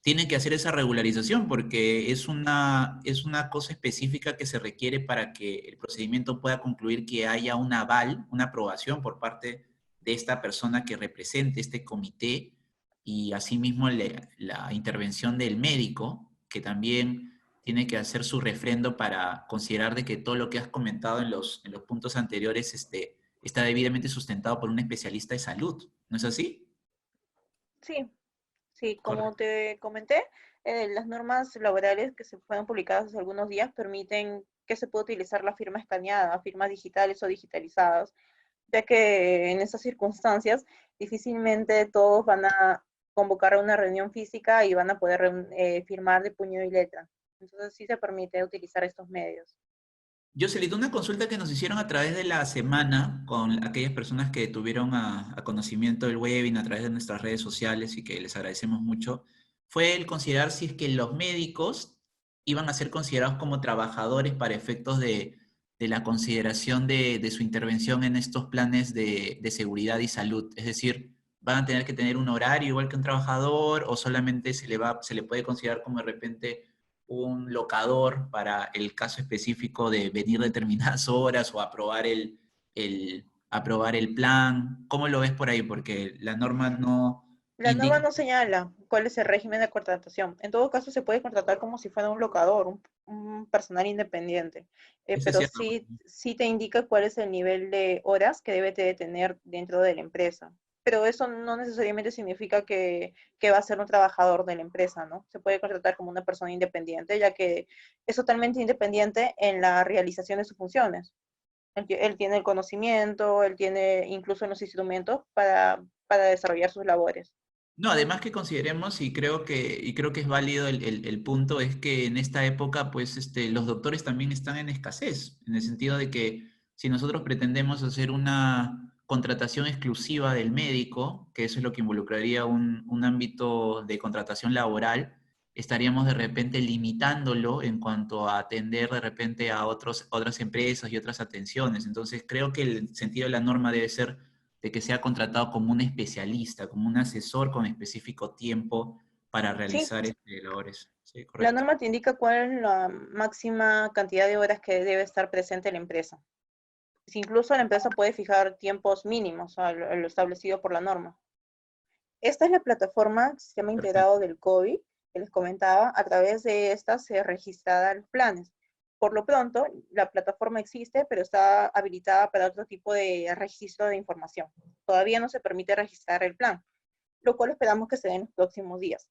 tienen que hacer esa regularización porque es una cosa específica que se requiere para que el procedimiento pueda concluir que haya un aval, una aprobación por parte de esta persona que represente este comité, y asimismo la intervención del médico, que también tiene que hacer su refrendo para considerar de que todo lo que has comentado en los puntos anteriores está debidamente sustentado por un especialista de salud. ¿No es así? Sí, sí, como Correcto. te comenté, las normas laborales que se fueron publicadas hace algunos días permiten que se pueda utilizar la firma escaneada, firmas digitales o digitalizadas, ya que en esas circunstancias difícilmente todos van a convocar a una reunión física y van a poder firmar de puño y letra. Entonces sí se permite utilizar estos medios. Jocelyn, una consulta que nos hicieron a través de la semana con aquellas personas que tuvieron a conocimiento del webinar a través de nuestras redes sociales y que les agradecemos mucho, fue el considerar si es que los médicos iban a ser considerados como trabajadores para efectos de la consideración de su intervención en estos planes de seguridad y salud. Es decir, ¿van a tener que tener un horario igual que un trabajador o solamente se le puede considerar como de repente un locador para el caso específico de venir determinadas horas o aprobar el plan? ¿Cómo lo ves por ahí? Porque la norma no La norma indica. no señala cuál es el régimen de contratación. En todo caso, se puede contratar como si fuera un locador, un personal independiente, Eso es pero cierto. sí te indica cuál es el nivel de horas que debe de tener dentro de la empresa. pero eso no necesariamente significa que va a ser un trabajador de la empresa, ¿no? Se puede contratar como una persona independiente, ya que es totalmente independiente en la realización de sus funciones. Él tiene el conocimiento, él tiene incluso los instrumentos para desarrollar sus labores. No, además que consideremos, y creo que es válido el punto, es que en esta época, pues, los doctores también están en escasez, en el sentido de que si nosotros pretendemos hacer una contratación exclusiva del médico, que eso es lo que involucraría un ámbito de contratación laboral, estaríamos de repente limitándolo en cuanto a atender de repente a otras empresas y otras atenciones. Entonces, creo que el sentido de la norma debe ser de que sea contratado como un especialista, como un asesor con específico tiempo para Sí, realizar labores. Sí, la correcto. norma te indica cuál es la máxima cantidad de horas que debe estar presente la empresa. Si incluso la empresa puede fijar tiempos mínimos a lo establecido por la norma. Esta es la plataforma Sistema Integrado Perfecto. del COVID que les comentaba. A través de esta se registrarán los planes. Por lo pronto, la plataforma existe, pero está habilitada para otro tipo de registro de información. Todavía no se permite registrar el plan, lo cual esperamos que se dé en los próximos días.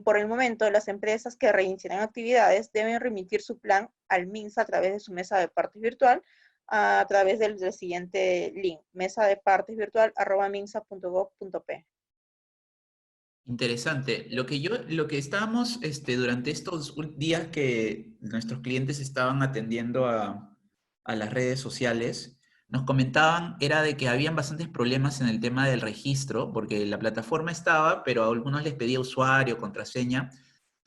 Por el momento, las empresas que reiniciarán actividades deben remitir su plan al MINSA a través de su mesa de partes virtual a través del siguiente link, mesadepartesvirtual@minsa.gov.p. Interesante. Lo que estábamos durante estos días que nuestros clientes estaban atendiendo a las redes sociales, nos comentaban era de que habían bastantes problemas en el tema del registro, porque la plataforma estaba, pero a algunos les pedía usuario, contraseña.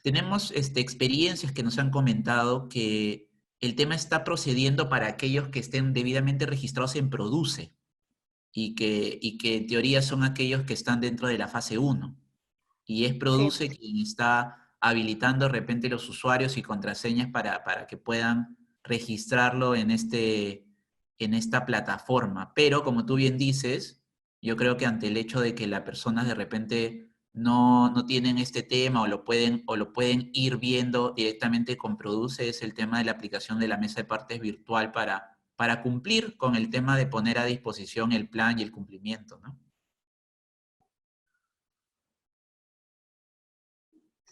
Tenemos experiencias que nos han comentado que el tema está procediendo para aquellos que estén debidamente registrados en Produce y que en teoría son aquellos que están dentro de la fase uno y es Sí, Produce quien está habilitando de repente los usuarios y contraseñas para que puedan registrarlo en esta plataforma. Pero como tú bien dices, yo creo que ante el hecho de que las personas de repente no tienen este tema o lo pueden ir viendo directamente con Produce, es el tema de la aplicación de la mesa de partes virtual para cumplir con el tema de poner a disposición el plan y el cumplimiento, ¿no?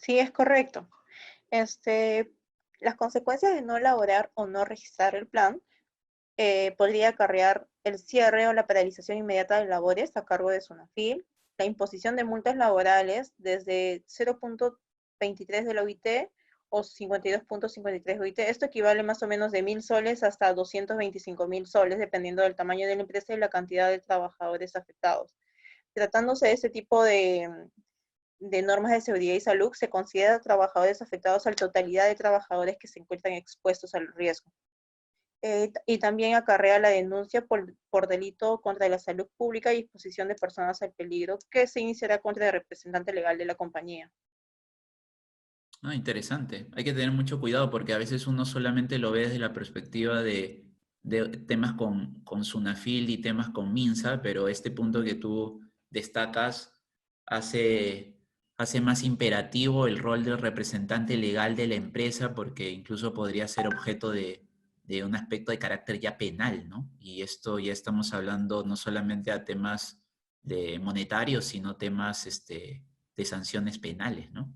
sí, es correcto. Este, las consecuencias de no elaborar o no registrar el plan podría acarrear el cierre o la paralización inmediata de labores a cargo de Sunafil, la imposición de multas laborales desde 0.23 de la OIT o 52.53 de OIT. Esto equivale más o menos de 1.000 soles hasta 225.000 soles, dependiendo del tamaño de la empresa y la cantidad de trabajadores afectados. Tratándose de este tipo de normas de seguridad y salud, se considera trabajadores afectados a la totalidad de trabajadores que se encuentran expuestos al riesgo. Y también acarrea la denuncia por delito contra la salud pública y exposición de personas al peligro, que se iniciará contra el representante legal de la compañía. Ah, interesante. Hay que tener mucho cuidado porque a veces uno solamente lo ve desde la perspectiva de temas con Sunafil y temas con Minsa, pero este punto que tú destacas hace, hace más imperativo el rol del representante legal de la empresa porque incluso podría ser objeto de un aspecto de carácter ya penal, ¿no? Y esto ya estamos hablando no solamente a temas de monetarios, sino temas de sanciones penales, ¿no?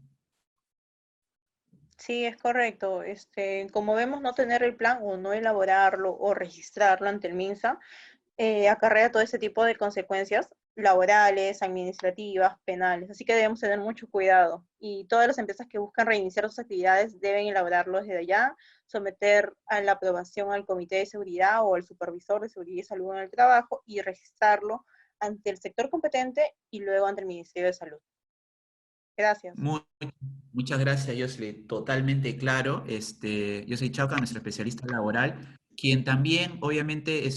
Sí, es correcto. Como vemos, no tener el plan o no elaborarlo o registrarlo ante el MINSA acarrea todo ese tipo de consecuencias laborales, administrativas, penales. Así que debemos tener mucho cuidado. Y todas las empresas que buscan reiniciar sus actividades deben elaborarlo desde allá, someter a la aprobación al Comité de Seguridad o al Supervisor de Seguridad y Salud en el Trabajo y registrarlo ante el sector competente y luego ante el Ministerio de Salud. Gracias. Mu- Muchas gracias, Josly. Totalmente claro. Yo soy Chauca, nuestro especialista laboral, quien también, obviamente,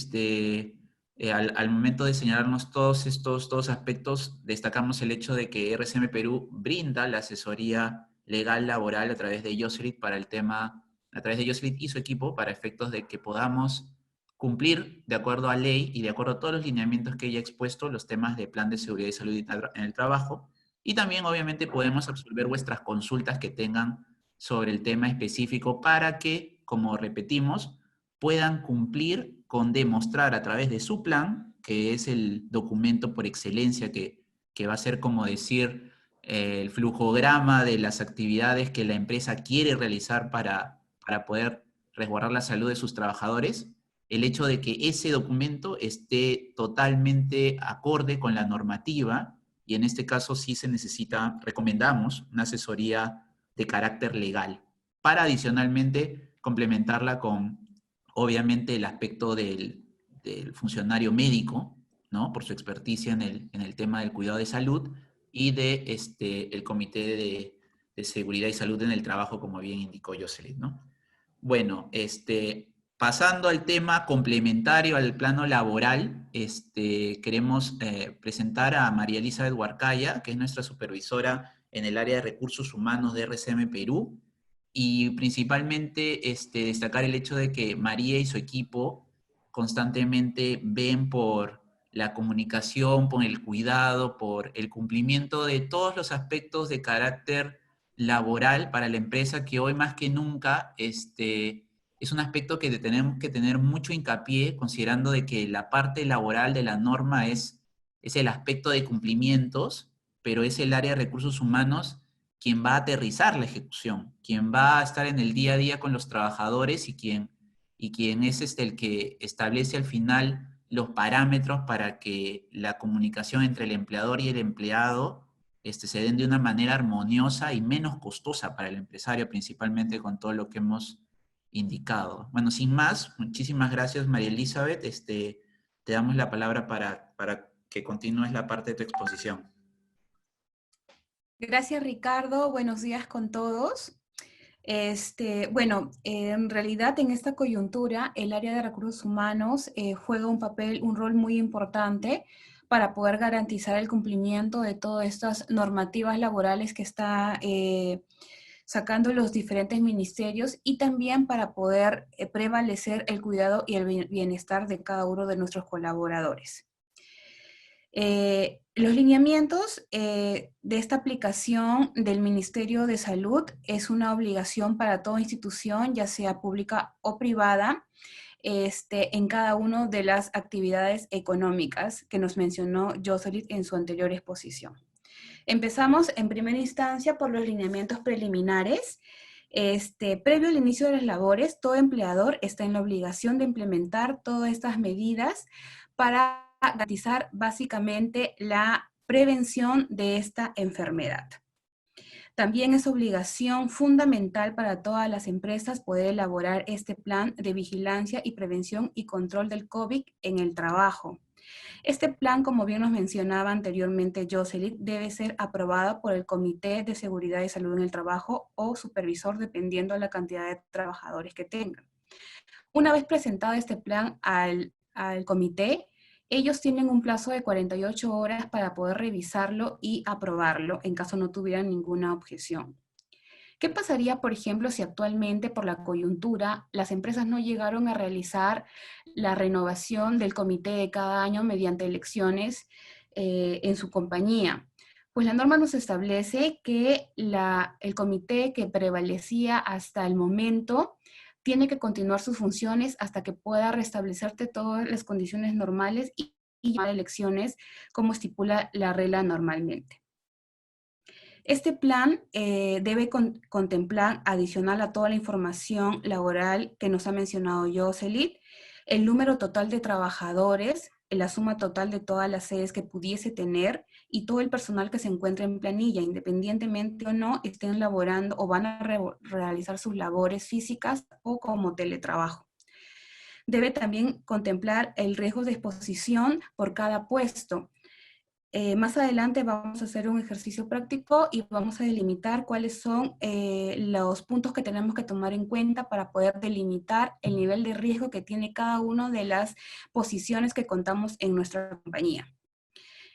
al momento de señalarnos todos estos dos aspectos, destacamos el hecho de que RCM Perú brinda la asesoría legal laboral a través de Joslit para el tema, a través de Joslit y su equipo, para efectos de que podamos cumplir de acuerdo a ley y de acuerdo a todos los lineamientos que ella ha expuesto, los temas de plan de seguridad y salud en el trabajo y también, obviamente, podemos absolver vuestras consultas que tengan sobre el tema específico para que, como repetimos, puedan cumplir con demostrar a través de su plan que es el documento por excelencia que va a ser como decir el flujograma de las actividades que la empresa quiere realizar para poder resguardar la salud de sus trabajadores, el hecho de que ese documento esté totalmente acorde con la normativa, y en este caso sí se necesita, recomendamos, una asesoría de carácter legal, para adicionalmente complementarla con, obviamente, el aspecto del funcionario médico, ¿no? Por su experticia en el tema del cuidado de salud, y de el Comité de Seguridad y Salud en el Trabajo, como bien indicó Jocelyn, ¿no? Bueno, pasando al tema complementario al plano laboral, queremos presentar a María Elizabeth Huarcaya, que es nuestra supervisora en el área de recursos humanos de RCM Perú, y principalmente destacar el hecho de que María y su equipo constantemente ven por la comunicación, por el cuidado, por el cumplimiento de todos los aspectos de carácter laboral para la empresa, que hoy más que nunca es un aspecto que tenemos que tener mucho hincapié, considerando de que la parte laboral de la norma es el aspecto de cumplimientos, pero es el área de recursos humanos quien va a aterrizar la ejecución, quien va a estar en el día a día con los trabajadores, y quien es el que establece al final los parámetros para que la comunicación entre el empleador y el empleado se den de una manera armoniosa y menos costosa para el empresario, principalmente con todo lo que hemos indicado. Bueno, sin más, muchísimas gracias, María Elizabeth. Te damos la palabra para que continúes la parte de tu exposición. Gracias, Ricardo. Buenos días con todos. Bueno, en realidad en esta coyuntura el área de recursos humanos juega un rol muy importante para poder garantizar el cumplimiento de todas estas normativas laborales que está sacando los diferentes ministerios, y también para poder prevalecer el cuidado y el bienestar de cada uno de nuestros colaboradores. Los lineamientos de esta aplicación del Ministerio de Salud es una obligación para toda institución, ya sea pública o privada, en cada una de las actividades económicas que nos mencionó Jocelyn en su anterior exposición. Empezamos en primera instancia por los lineamientos preliminares. Previo al inicio de las labores, todo empleador está en la obligación de implementar todas estas medidas para garantizar básicamente la prevención de esta enfermedad. También es obligación fundamental para todas las empresas poder elaborar este plan de vigilancia y prevención y control del COVID en el trabajo. Este plan, como bien nos mencionaba anteriormente Jocelyn, debe ser aprobado por el Comité de Seguridad y Salud en el Trabajo o supervisor, dependiendo de la cantidad de trabajadores que tengan. Una vez presentado este plan al comité, ellos tienen un plazo de 48 horas para poder revisarlo y aprobarlo en caso no tuvieran ninguna objeción. ¿Qué pasaría, por ejemplo, si actualmente por la coyuntura las empresas no llegaron a realizar la renovación del comité de cada año mediante elecciones en su compañía? Pues la norma nos establece que el comité que prevalecía hasta el momento tiene que continuar sus funciones hasta que pueda restablecerse todas las condiciones normales y llamar a elecciones como estipula la regla normalmente. Este plan debe contemplar, adicional a toda la información laboral que nos ha mencionado Jocelyn, el número total de trabajadores, la suma total de todas las sedes que pudiese tener y todo el personal que se encuentre en planilla, independientemente o no estén laborando o van a realizar sus labores físicas o como teletrabajo. Debe también contemplar el riesgo de exposición por cada puesto. Más adelante vamos a hacer un ejercicio práctico y vamos a delimitar cuáles son los puntos que tenemos que tomar en cuenta para poder delimitar el nivel de riesgo que tiene cada una de las posiciones que contamos en nuestra compañía.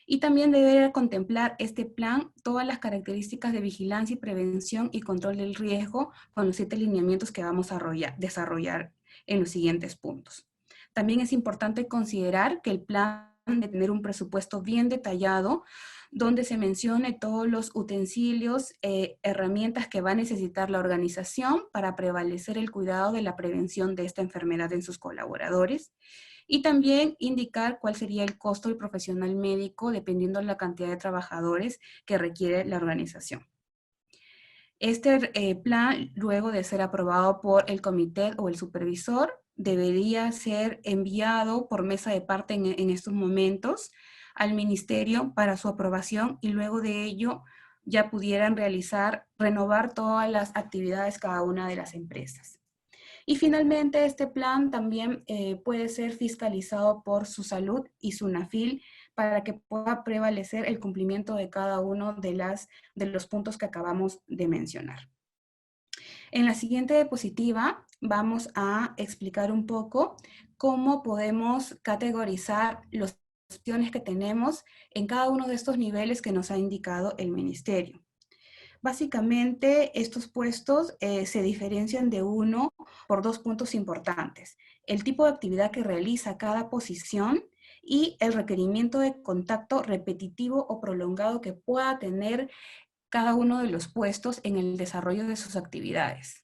Y también debe contemplar este plan todas las características de vigilancia y prevención y control del riesgo con los 7 lineamientos que vamos a desarrollar en los siguientes puntos. También es importante considerar que el plan de tener un presupuesto bien detallado donde se mencione todos los utensilios, herramientas que va a necesitar la organización para prevalecer el cuidado de la prevención de esta enfermedad en sus colaboradores. y también indicar cuál sería el costo del profesional médico dependiendo de la cantidad de trabajadores que requiere la organización. Este plan, luego de ser aprobado por el comité o el supervisor, debería ser enviado por mesa de parte en estos momentos al ministerio para su aprobación y luego de ello ya pudieran renovar todas las actividades cada una de las empresas. Y finalmente, este plan también puede ser fiscalizado por su salud y su NAFIL para que pueda prevalecer el cumplimiento de cada uno de los puntos que acabamos de mencionar. En la siguiente diapositiva vamos a explicar un poco cómo podemos categorizar las opciones que tenemos en cada uno de estos niveles que nos ha indicado el ministerio. Básicamente, estos puestos se diferencian de uno por dos puntos importantes: el tipo de actividad que realiza cada posición y el requerimiento de contacto repetitivo o prolongado que pueda tener cada uno de los puestos en el desarrollo de sus actividades.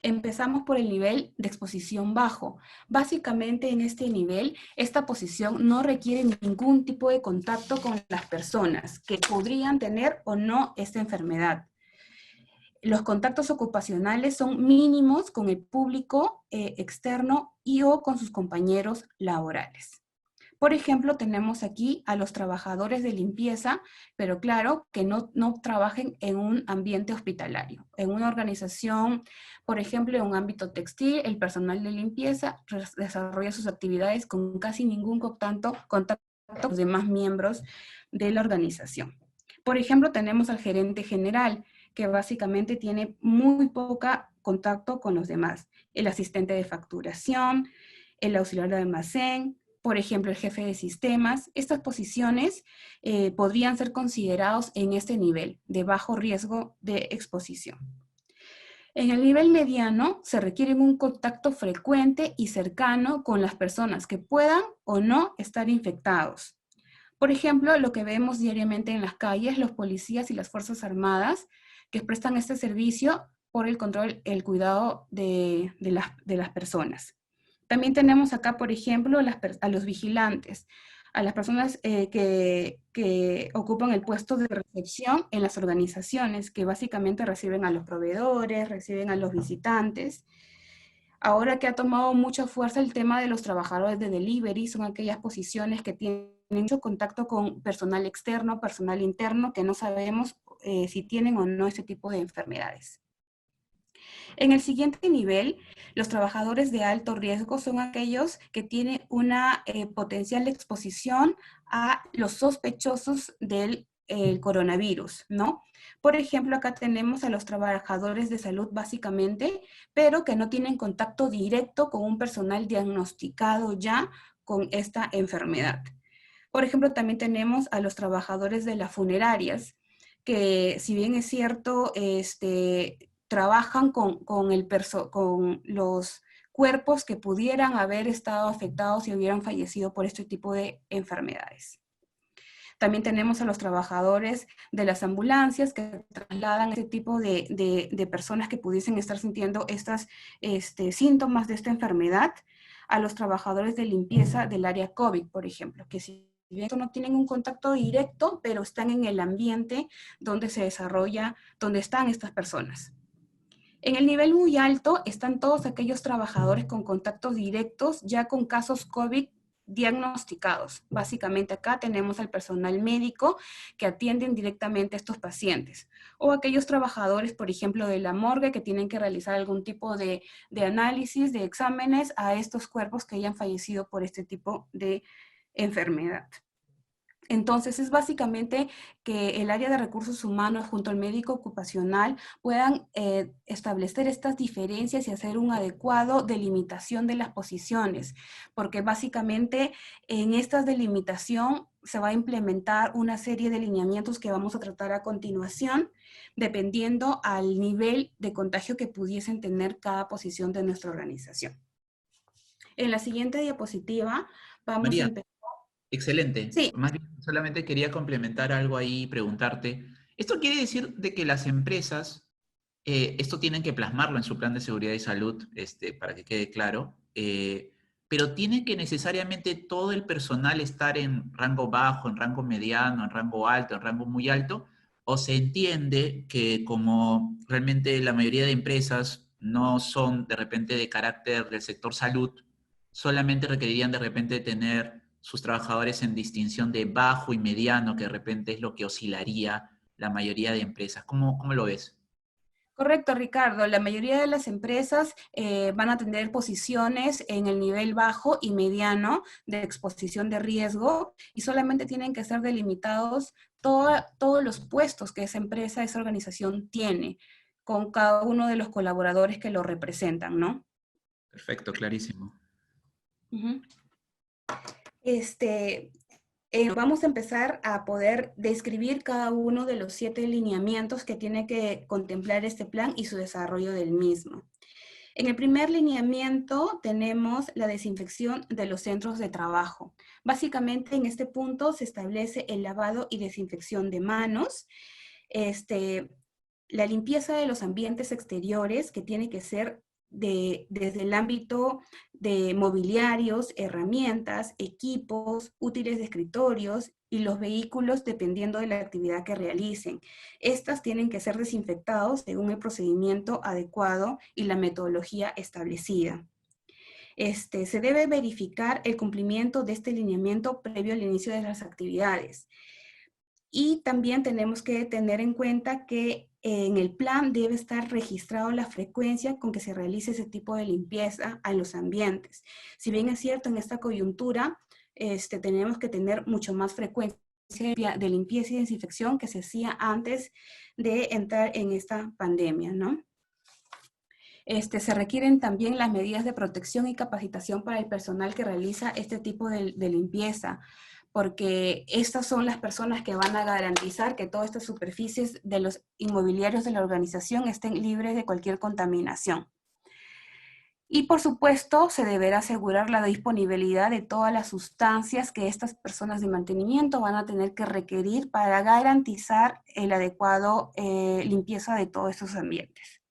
Empezamos por el nivel de exposición bajo. Básicamente en este nivel, esta posición no requiere ningún tipo de contacto con las personas que podrían tener o no esta enfermedad. Los contactos ocupacionales son mínimos con el público externo y o con sus compañeros laborales. Por ejemplo, tenemos aquí a los trabajadores de limpieza, pero claro, que no trabajen en un ambiente hospitalario. En una organización, por ejemplo, en un ámbito textil, el personal de limpieza desarrolla sus actividades con casi ningún contacto con los demás miembros de la organización. Por ejemplo, tenemos al gerente general, que básicamente tiene muy poco contacto con los demás. El asistente de facturación, el auxiliar de almacén, por ejemplo, el jefe de sistemas. Estas posiciones podrían ser considerados en este nivel de bajo riesgo de exposición. En el nivel mediano se requiere un contacto frecuente y cercano con las personas que puedan o no estar infectados. Por ejemplo, lo que vemos diariamente en las calles, los policías y las Fuerzas Armadas que prestan este servicio por el control, el cuidado de las personas. También tenemos acá, por ejemplo, a los vigilantes, a las personas que ocupan el puesto de recepción en las organizaciones, que básicamente reciben a los proveedores, reciben a los visitantes. Ahora que ha tomado mucha fuerza el tema de los trabajadores de delivery, son aquellas posiciones que tienen mucho contacto con personal externo, personal interno, que no sabemos si tienen o no este tipo de enfermedades. En el siguiente nivel, los trabajadores de alto riesgo son aquellos que tienen una potencial exposición a los sospechosos del coronavirus, ¿no? Por ejemplo, acá tenemos a los trabajadores de salud básicamente, pero que no tienen contacto directo con un personal diagnosticado ya con esta enfermedad. Por ejemplo, también tenemos a los trabajadores de las funerarias, que si bien es cierto, trabajan con los cuerpos que pudieran haber estado afectados y hubieran fallecido por este tipo de enfermedades. También tenemos a los trabajadores de las ambulancias que trasladan este tipo de personas que pudiesen estar sintiendo estos síntomas de esta enfermedad, a los trabajadores de limpieza del área COVID, por ejemplo, que si bien no tienen un contacto directo, pero están en el ambiente donde se desarrolla, donde están estas personas. En el nivel muy alto están todos aquellos trabajadores con contactos directos ya con casos COVID diagnosticados. Básicamente acá tenemos al personal médico que atienden directamente a estos pacientes o aquellos trabajadores, por ejemplo, de la morgue que tienen que realizar algún tipo de análisis, de exámenes a estos cuerpos que hayan fallecido por este tipo de enfermedad. Entonces, es básicamente que el área de recursos humanos junto al médico ocupacional puedan establecer estas diferencias y hacer un adecuado delimitación de las posiciones, porque básicamente en esta delimitación se va a implementar una serie de lineamientos que vamos a tratar a continuación, dependiendo al nivel de contagio que pudiesen tener cada posición de nuestra organización. En la siguiente diapositiva vamos María, a empezar. excelente. Sí. Más bien, solamente quería complementar algo ahí y preguntarte. ¿Esto quiere decir de que las empresas, esto tienen que plasmarlo en su plan de seguridad y salud, para que quede claro, pero ¿tiene que necesariamente todo el personal estar en rango bajo, en rango mediano, en rango alto, en rango muy alto? ¿O se entiende que como realmente la mayoría de empresas no son de repente de carácter del sector salud, solamente requerirían de repente tener sus trabajadores en distinción de bajo y mediano, que de repente es lo que oscilaría la mayoría de empresas? ¿Cómo lo ves? Correcto, Ricardo. La mayoría de las empresas van a tener posiciones en el nivel bajo y mediano de exposición de riesgo y solamente tienen que ser delimitados todos los puestos que esa empresa, esa organización tiene con cada uno de los colaboradores que lo representan, ¿no? Perfecto, clarísimo. Ujú. Este, vamos a empezar a poder describir cada uno de los 7 lineamientos que tiene que contemplar este plan y su desarrollo del mismo. En el primer lineamiento tenemos la desinfección de los centros de trabajo. Básicamente en este punto se establece el lavado y desinfección de manos, la limpieza de los ambientes exteriores que tiene que ser desde el ámbito de mobiliarios, herramientas, equipos, útiles de escritorios y los vehículos dependiendo de la actividad que realicen. Estas tienen que ser desinfectados según el procedimiento adecuado y la metodología establecida. Se debe verificar el cumplimiento de este lineamiento previo al inicio de las actividades. Y también tenemos que tener en cuenta que en el plan debe estar registrado la frecuencia con que se realice ese tipo de limpieza a los ambientes. Si bien es cierto, en esta coyuntura tenemos que tener mucho más frecuencia de limpieza y desinfección que se hacía antes de entrar en esta pandemia, ¿no? Se requieren también las medidas de protección y capacitación para el personal que realiza este tipo de limpieza, porque estas son las personas que van a garantizar que todas estas superficies de los inmobiliarios de la organización estén libres de cualquier contaminación. Y por supuesto, se deberá asegurar la disponibilidad de todas las sustancias que estas personas de mantenimiento van a tener que requerir para garantizar el adecuado limpieza de todos estos ambientes.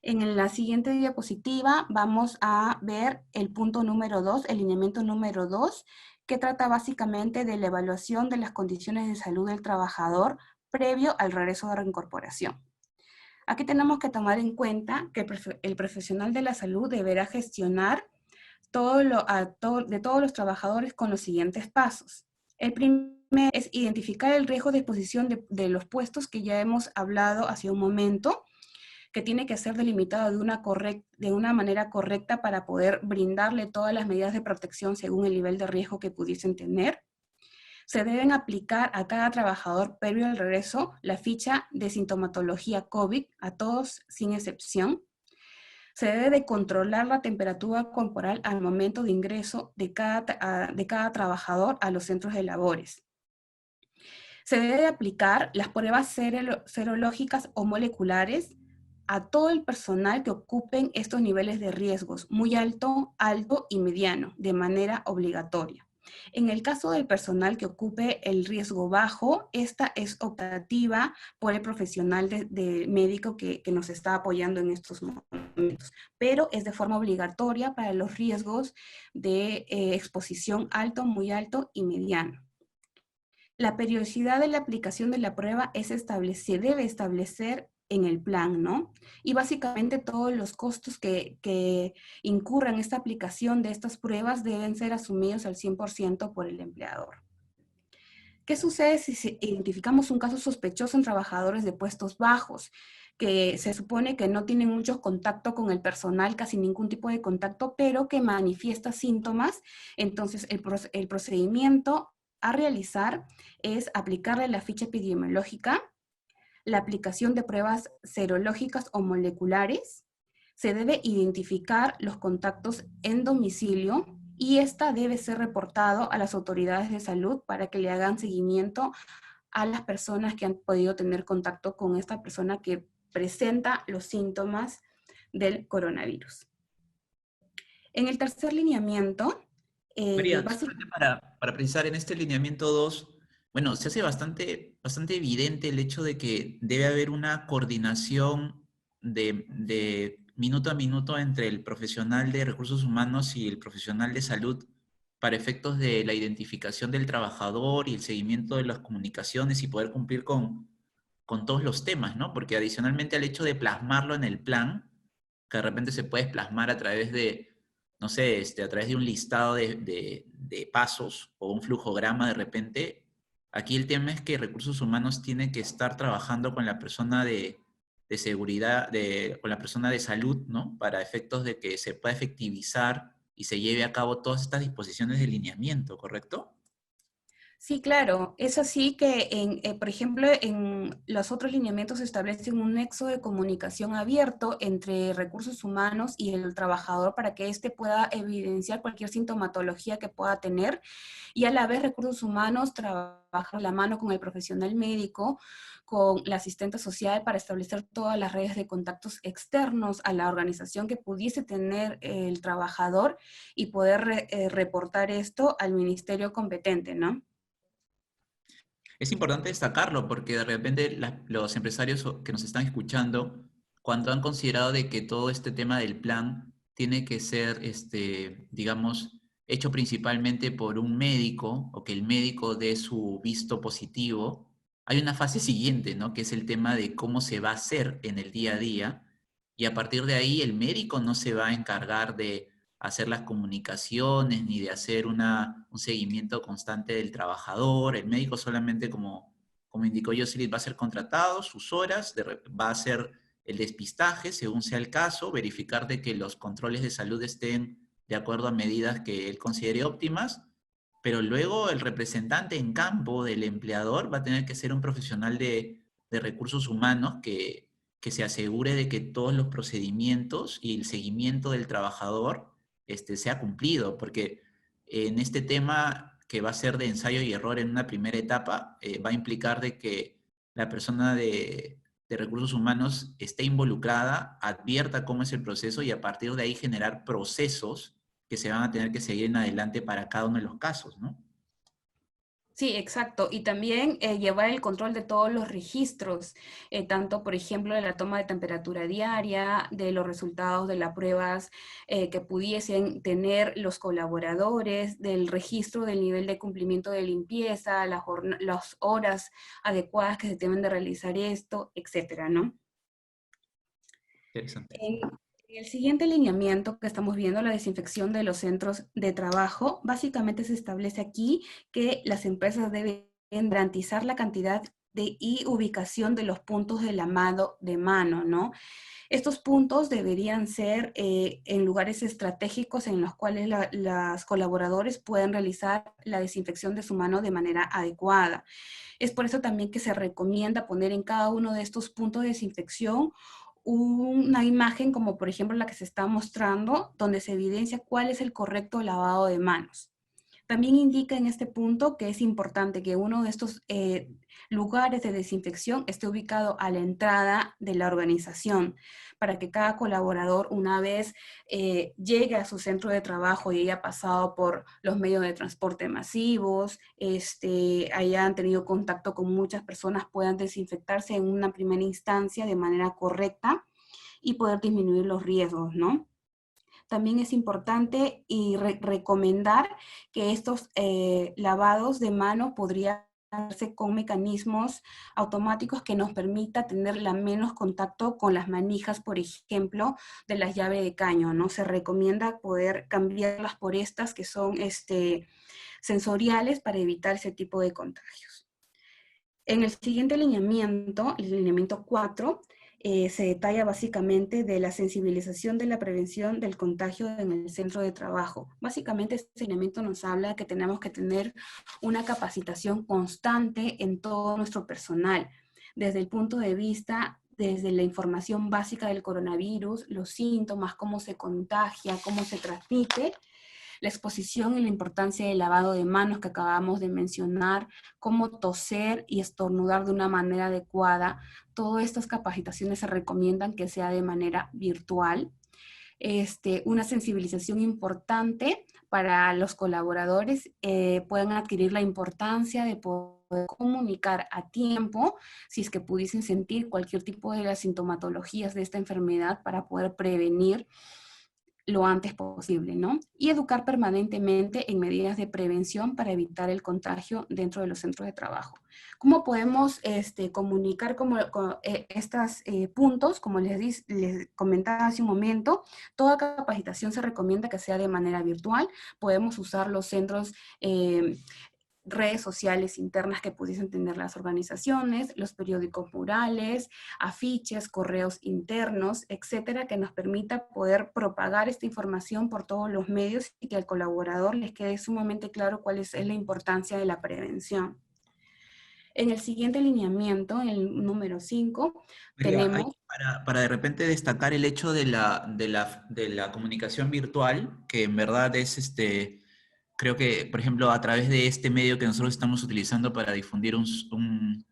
En la siguiente diapositiva vamos a ver el punto número 2, el lineamiento número 2, que trata básicamente de la evaluación de las condiciones de salud del trabajador previo al regreso de reincorporación. Aquí tenemos que tomar en cuenta que el profesional de la salud deberá gestionar de todos los trabajadores con los siguientes pasos. El primero es identificar el riesgo de exposición de los puestos que ya hemos hablado hace un momento, que tiene que ser delimitado de una manera correcta para poder brindarle todas las medidas de protección según el nivel de riesgo que pudiesen tener. Se deben aplicar a cada trabajador previo al regreso la ficha de sintomatología COVID, a todos sin excepción. Se debe de controlar la temperatura corporal al momento de ingreso de cada trabajador a los centros de labores. Se debe de aplicar las pruebas serológicas o moleculares a todo el personal que ocupen estos niveles de riesgos, muy alto, alto y mediano, de manera obligatoria. En el caso del personal que ocupe el riesgo bajo, esta es optativa por el profesional de médico que nos está apoyando en estos momentos, pero es de forma obligatoria para los riesgos de exposición alto, muy alto y mediano. La periodicidad de la aplicación de la prueba se debe establecer en el plan, ¿no? Y básicamente todos los costos que incurran esta aplicación de estas pruebas deben ser asumidos al 100% por el empleador. ¿Qué sucede si identificamos un caso sospechoso en trabajadores de puestos bajos, que se supone que no tienen mucho contacto con el personal, casi ningún tipo de contacto, pero que manifiesta síntomas? Entonces, el procedimiento a realizar es aplicarle la ficha epidemiológica, la aplicación de pruebas serológicas o moleculares. Se debe identificar los contactos en domicilio y esta debe ser reportado a las autoridades de salud para que le hagan seguimiento a las personas que han podido tener contacto con esta persona que presenta los síntomas del coronavirus. En el tercer lineamiento, María, solamente para precisar, en este lineamiento 2, bueno, se hace bastante evidente el hecho de que debe haber una coordinación de minuto a minuto entre el profesional de recursos humanos y el profesional de salud para efectos de la identificación del trabajador y el seguimiento de las comunicaciones y poder cumplir con todos los temas, ¿no? Porque adicionalmente al hecho de plasmarlo en el plan, que de repente se puede plasmar a través de, no sé, a través de un listado de pasos o un flujograma de repente, aquí el tema es que recursos humanos tiene que estar trabajando con la persona de seguridad, con la persona de salud, ¿no? Para efectos de que se pueda efectivizar y se lleve a cabo todas estas disposiciones de lineamiento, ¿correcto? Sí, claro. Es así que, por ejemplo, en los otros lineamientos se establecen un nexo de comunicación abierto entre recursos humanos y el trabajador para que éste pueda evidenciar cualquier sintomatología que pueda tener y a la vez recursos humanos trabajan la mano con el profesional médico, con la asistente social para establecer todas las redes de contactos externos a la organización que pudiese tener el trabajador y poder reportar esto al ministerio competente, ¿no? Es importante destacarlo porque de repente los empresarios que nos están escuchando, cuando han considerado de que todo este tema del plan tiene que ser, digamos, hecho principalmente por un médico o que el médico dé su visto positivo, hay una fase siguiente, ¿no? Que es el tema de cómo se va a hacer en el día a día y a partir de ahí el médico no se va a encargar de hacer las comunicaciones ni de hacer un seguimiento constante del trabajador. El médico solamente, como indicó Jocelyn, va a ser contratado, sus horas, va a hacer el despistaje según sea el caso, verificar de que los controles de salud estén de acuerdo a medidas que él considere óptimas, pero luego el representante en campo del empleador va a tener que ser un profesional de recursos humanos que se asegure de que todos los procedimientos y el seguimiento del trabajador sea cumplido, porque en este tema que va a ser de ensayo y error en una primera etapa, va a implicar de que la persona de recursos humanos esté involucrada, advierta cómo es el proceso y a partir de ahí generar procesos que se van a tener que seguir en adelante para cada uno de los casos, ¿no? Sí, exacto. Y también llevar el control de todos los registros, tanto, por ejemplo, de la toma de temperatura diaria, de los resultados de las pruebas que pudiesen tener los colaboradores, del registro del nivel de cumplimiento de limpieza, las horas adecuadas que se deben de realizar esto, etcétera, ¿no? Interesante. En el siguiente lineamiento que estamos viendo, la desinfección de los centros de trabajo, básicamente se establece aquí que las empresas deben garantizar la cantidad y ubicación de los puntos de lavado de mano, ¿no? Estos puntos deberían ser en lugares estratégicos en los cuales las colaboradores puedan realizar la desinfección de su mano de manera adecuada. Es por eso también que se recomienda poner en cada uno de estos puntos de desinfección una imagen como por ejemplo la que se está mostrando, donde se evidencia cuál es el correcto lavado de manos. También indica en este punto que es importante que uno de estos lugares de desinfección esté ubicado a la entrada de la organización, para que cada colaborador, una vez llegue a su centro de trabajo y haya pasado por los medios de transporte masivos, hayan tenido contacto con muchas personas, puedan desinfectarse en una primera instancia de manera correcta y poder disminuir los riesgos, ¿no? También es importante y recomendar que estos lavados de mano podrían hacerse con mecanismos automáticos que nos permita tener la menos contacto con las manijas, por ejemplo, de las llaves de caño, ¿no? Se recomienda poder cambiarlas por estas que son sensoriales para evitar ese tipo de contagios. En el siguiente lineamiento, el lineamiento 4, se detalla básicamente de la sensibilización de la prevención del contagio en el centro de trabajo. Básicamente este lineamiento nos habla de que tenemos que tener una capacitación constante en todo nuestro personal, desde el punto de vista, desde la información básica del coronavirus, los síntomas, cómo se contagia, cómo se transmite, la exposición y la importancia del lavado de manos que acabamos de mencionar, cómo toser y estornudar de una manera adecuada. Todas estas capacitaciones se recomiendan que sea de manera virtual. una sensibilización importante para los colaboradores, puedan adquirir la importancia de poder comunicar a tiempo si es que pudiesen sentir cualquier tipo de las sintomatologías de esta enfermedad para poder prevenir lo antes posible, ¿no? Y educar permanentemente en medidas de prevención para evitar el contagio dentro de los centros de trabajo. ¿Cómo podemos comunicar estos puntos? Como les comentaba hace un momento, toda capacitación se recomienda que sea de manera virtual. Podemos usar los centros redes sociales internas que pudiesen tener las organizaciones, los periódicos murales, afiches, correos internos, etcétera, que nos permita poder propagar esta información por todos los medios y que al colaborador les quede sumamente claro cuál es la importancia de la prevención. En el siguiente lineamiento, en el número 5, María, tenemos... para de repente destacar el hecho de la comunicación virtual, que en verdad es creo que, por ejemplo, a través de este medio que nosotros estamos utilizando para difundir un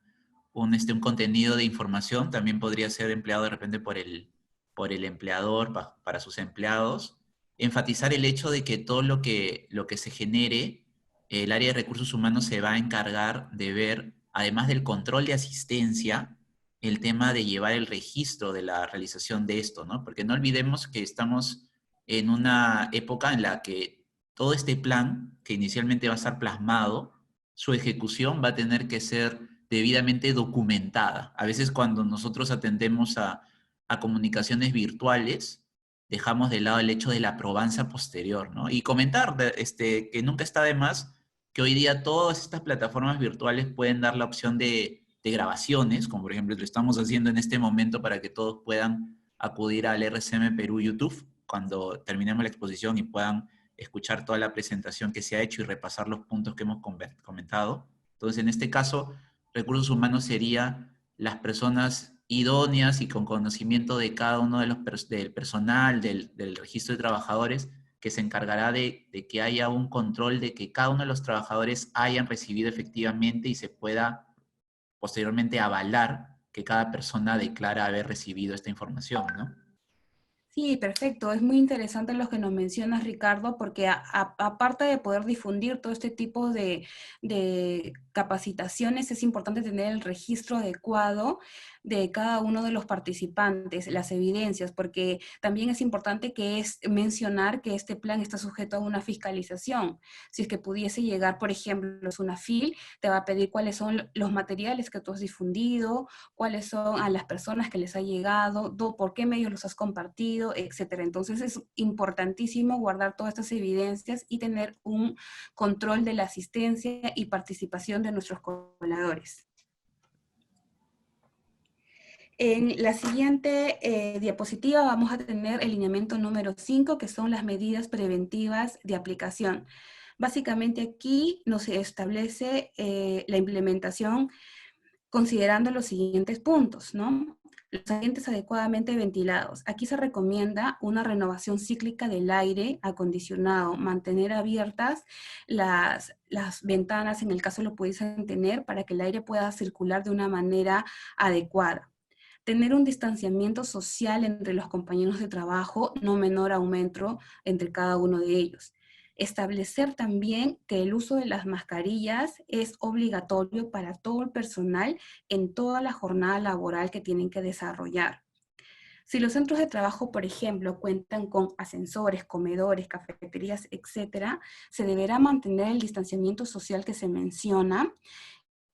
contenido de información, también podría ser empleado de repente por el empleador para sus empleados. Enfatizar el hecho de que todo lo que se genere, el área de recursos humanos se va a encargar de ver, además del control de asistencia, el tema de llevar el registro de la realización de esto, ¿no? Porque no olvidemos que estamos en una época en la que todo este plan, que inicialmente va a estar plasmado, su ejecución va a tener que ser debidamente documentada. A veces cuando nosotros atendemos a comunicaciones virtuales, dejamos de lado el hecho de la probanza posterior, ¿no? Y comentar que nunca está de más que hoy día todas estas plataformas virtuales pueden dar la opción de grabaciones, como por ejemplo lo estamos haciendo en este momento para que todos puedan acudir al RCM Perú YouTube cuando terminemos la exposición y puedan escuchar toda la presentación que se ha hecho y repasar los puntos que hemos comentado. Entonces, en este caso, recursos humanos sería las personas idóneas y con conocimiento de cada uno del personal, del registro de trabajadores, que se encargará de que haya un control de que cada uno de los trabajadores hayan recibido efectivamente y se pueda posteriormente avalar que cada persona declara haber recibido esta información, ¿no? Sí, perfecto. Es muy interesante lo que nos mencionas, Ricardo, porque aparte de poder difundir todo este tipo de capacitaciones, es importante tener el registro adecuado de cada uno de los participantes, las evidencias, porque también es importante mencionar que este plan está sujeto a una fiscalización. Si es que pudiese llegar, por ejemplo, es una FIL, te va a pedir cuáles son los materiales que tú has difundido, cuáles son a las personas que les ha llegado, por qué medios los has compartido, etcétera. Entonces es importantísimo guardar todas estas evidencias y tener un control de la asistencia y participación de nuestros colaboradores. En la siguiente diapositiva vamos a tener el lineamiento número 5, que son las medidas preventivas de aplicación. Básicamente aquí nos establece la implementación considerando los siguientes puntos, ¿no? Los ambientes adecuadamente ventilados. Aquí se recomienda una renovación cíclica del aire acondicionado, mantener abiertas las ventanas en el caso lo pudiesen tener para que el aire pueda circular de una manera adecuada. Tener un distanciamiento social entre los compañeros de trabajo, no menor a un metro entre cada uno de ellos. Establecer también que el uso de las mascarillas es obligatorio para todo el personal en toda la jornada laboral que tienen que desarrollar. Si los centros de trabajo, por ejemplo, cuentan con ascensores, comedores, cafeterías, etcétera, se deberá mantener el distanciamiento social que se menciona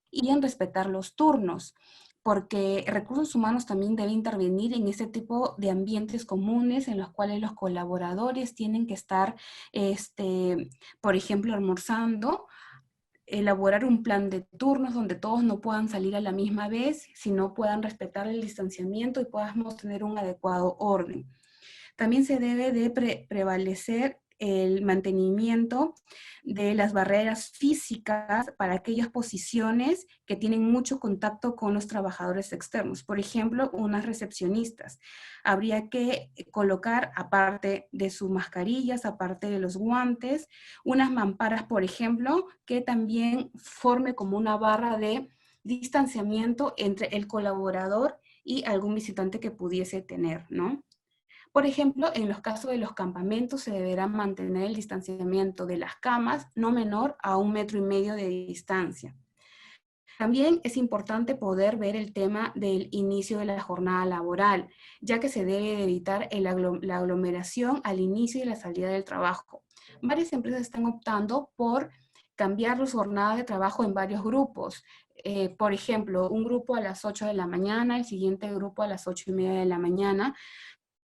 y en respetar los turnos, porque recursos humanos también debe intervenir en este tipo de ambientes comunes en los cuales los colaboradores tienen que estar, por ejemplo, almorzando, elaborar un plan de turnos donde todos no puedan salir a la misma vez, sino puedan respetar el distanciamiento y podamos tener un adecuado orden. También se debe de prevalecer el mantenimiento de las barreras físicas para aquellas posiciones que tienen mucho contacto con los trabajadores externos. Por ejemplo, unas recepcionistas. Habría que colocar, aparte de sus mascarillas, aparte de los guantes, unas mamparas, por ejemplo, que también forme como una barra de distanciamiento entre el colaborador y algún visitante que pudiese tener, ¿no? Por ejemplo, en los casos de los campamentos se deberá mantener el distanciamiento de las camas no menor a 1,5 metros de distancia. También es importante poder ver el tema del inicio de la jornada laboral, ya que se debe evitar la aglomeración al inicio y la salida del trabajo. Varias empresas están optando por cambiar las jornadas de trabajo en varios grupos. Por ejemplo, un grupo a las 8 de la mañana, el siguiente grupo a las 8:30 de la mañana,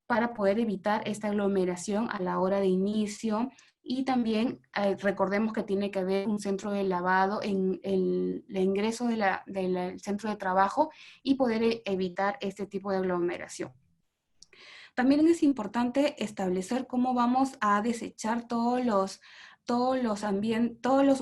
para poder evitar esta aglomeración a la hora de inicio. Y también recordemos que tiene que haber un centro de lavado en el ingreso del centro de trabajo y poder evitar este tipo de aglomeración. También es importante establecer cómo vamos a desechar todos los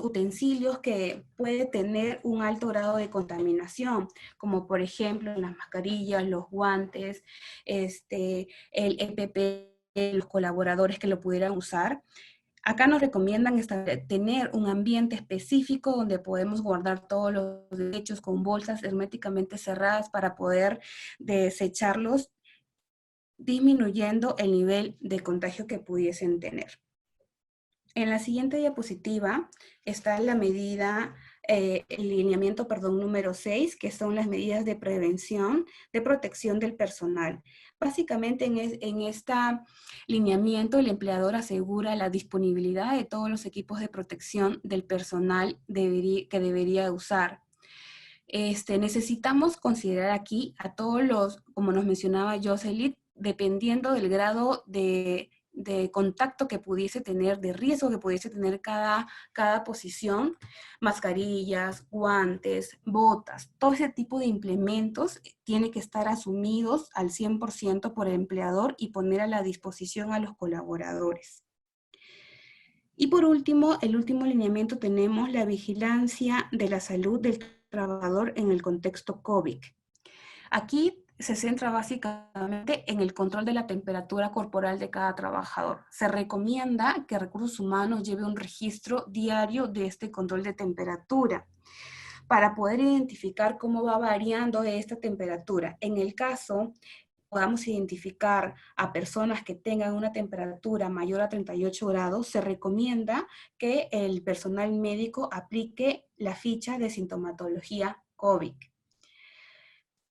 utensilios que puede tener un alto grado de contaminación, como por ejemplo las mascarillas, los guantes, el EPP, los colaboradores que lo pudieran usar. Acá nos recomiendan tener un ambiente específico donde podemos guardar todos los desechos con bolsas herméticamente cerradas para poder desecharlos, disminuyendo el nivel de contagio que pudiesen tener. En la siguiente diapositiva está la medida, el lineamiento, número 6, que son las medidas de prevención, de protección del personal. Básicamente en este lineamiento el empleador asegura la disponibilidad de todos los equipos de protección del personal que debería usar. Necesitamos considerar aquí a todos los, como nos mencionaba Jocelyn, dependiendo del grado de contacto que pudiese tener, de riesgo que pudiese tener cada posición, mascarillas, guantes, botas, todo ese tipo de implementos tiene que estar asumidos al 100% por el empleador y poner a la disposición a los colaboradores. Y por último, el último lineamiento tenemos la vigilancia de la salud del trabajador en el contexto COVID. Aquí se centra básicamente en el control de la temperatura corporal de cada trabajador. Se recomienda que Recursos Humanos lleve un registro diario de este control de temperatura para poder identificar cómo va variando esta temperatura. En el caso podamos identificar a personas que tengan una temperatura mayor a 38 grados, se recomienda que el personal médico aplique la ficha de sintomatología COVID.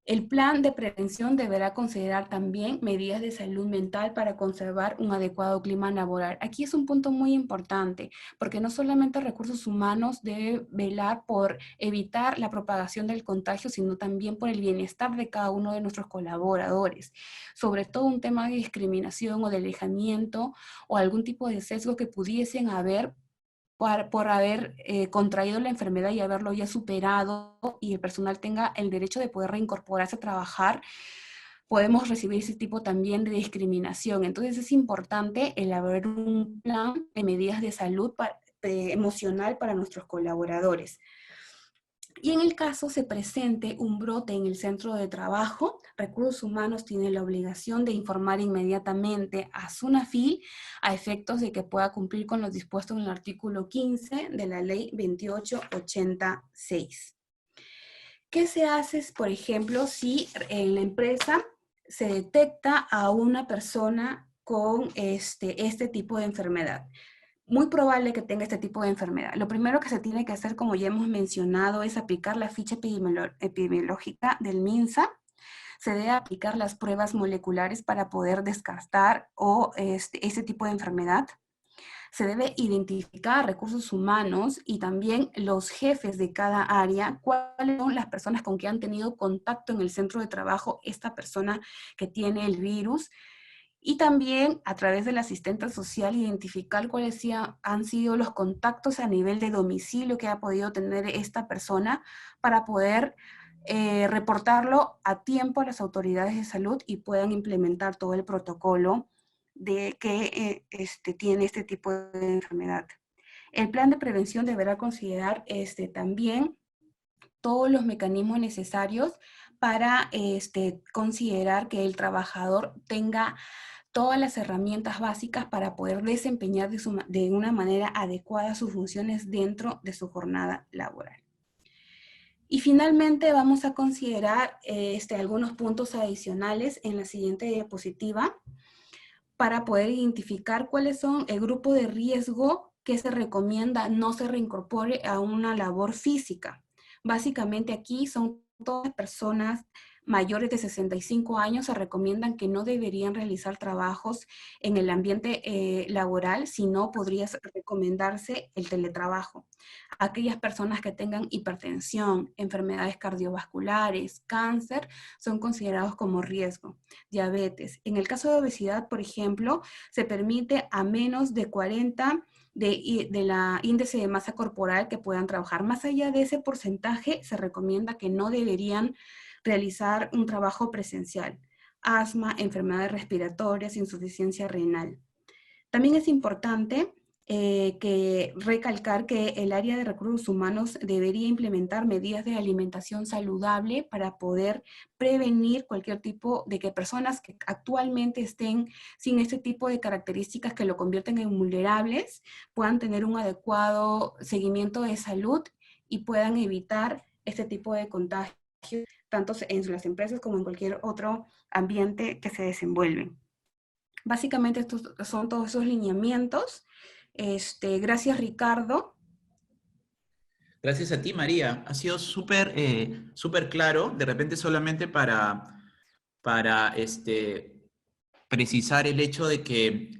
El plan de prevención deberá considerar también medidas de salud mental para conservar un adecuado clima laboral. Aquí es un punto muy importante, porque no solamente Recursos Humanos debe velar por evitar la propagación del contagio, sino también por el bienestar de cada uno de nuestros colaboradores. Sobre todo un tema de discriminación o de alejamiento o algún tipo de sesgo que pudiesen haber por haber contraído la enfermedad y haberlo ya superado y el personal tenga el derecho de poder reincorporarse a trabajar, podemos recibir ese tipo también de discriminación. Entonces es importante elaborar un plan de medidas de salud emocional para nuestros colaboradores. Y en el caso se presente un brote en el centro de trabajo, Recursos Humanos tiene la obligación de informar inmediatamente a SUNAFIL a efectos de que pueda cumplir con lo dispuesto en el artículo 15 de la Ley 2886. ¿Qué se hace, por ejemplo, si en la empresa se detecta a una persona con este tipo de enfermedad? Muy probable que tenga este tipo de enfermedad. Lo primero que se tiene que hacer, como ya hemos mencionado, es aplicar la ficha epidemiológica del MINSA. Se debe aplicar las pruebas moleculares para poder descartar ese tipo de enfermedad. Se debe identificar a Recursos Humanos y también los jefes de cada área, cuáles son las personas con que han tenido contacto en el centro de trabajo, esta persona que tiene el virus. Y también a través del asistente social identificar cuáles han sido los contactos a nivel de domicilio que ha podido tener esta persona para poder reportarlo a tiempo a las autoridades de salud y puedan implementar todo el protocolo de que tiene este tipo de enfermedad. El plan de prevención deberá considerar también todos los mecanismos necesarios para considerar que el trabajador tenga todas las herramientas básicas para poder desempeñar de una manera adecuada sus funciones dentro de su jornada laboral. Y finalmente vamos a considerar algunos puntos adicionales en la siguiente diapositiva. para poder identificar cuáles son el grupo de riesgo que se recomienda no se reincorpore a una labor física. Básicamente aquí son todas las personas mayores de 65 años, se recomiendan que no deberían realizar trabajos en el ambiente laboral, sino podría recomendarse el teletrabajo. Aquellas personas que tengan hipertensión, enfermedades cardiovasculares, cáncer, son considerados como riesgo. Diabetes. En el caso de obesidad, por ejemplo, se permite a menos de 40 de la índice de masa corporal que puedan trabajar. Más allá de ese porcentaje, se recomienda que no deberían realizar un trabajo presencial. Asma, enfermedades respiratorias, insuficiencia renal. También es importante recalcar que el área de recursos humanos debería implementar medidas de alimentación saludable para poder prevenir cualquier tipo de que personas que actualmente estén sin este tipo de características que lo convierten en vulnerables puedan tener un adecuado seguimiento de salud y puedan evitar este tipo de contagios, tanto en las empresas como en cualquier otro ambiente que se desenvuelven. Básicamente estos son todos esos lineamientos. Gracias, Ricardo. Gracias a ti, María. Ha sido súper súper claro. De repente solamente para precisar el hecho de que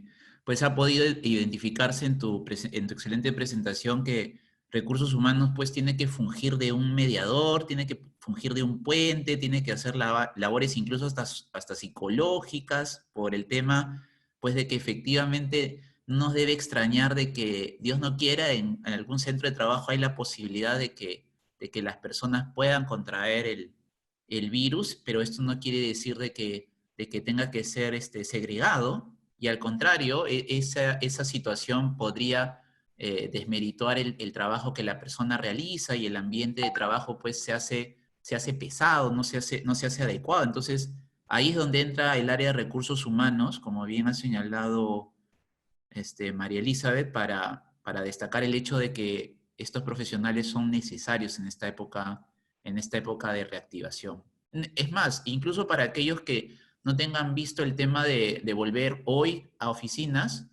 pues ha podido identificarse en tu excelente presentación que recursos humanos pues tiene que fungir de un mediador, tiene que fungir de un puente, tiene que hacer labores incluso hasta psicológicas por el tema pues de que efectivamente no nos debe extrañar de que Dios no quiera en algún centro de trabajo hay la posibilidad de que las personas puedan contraer el virus, pero esto no quiere decir de que tenga que ser segregado, y al contrario, esa situación podría desmerituar el trabajo que la persona realiza y el ambiente de trabajo pues se hace pesado, no se hace adecuado. Entonces, ahí es donde entra el área de recursos humanos, como bien ha señalado María Elizabeth, para destacar el hecho de que estos profesionales son necesarios en esta época de reactivación. Es más, incluso para aquellos que no tengan visto el tema de volver hoy a oficinas,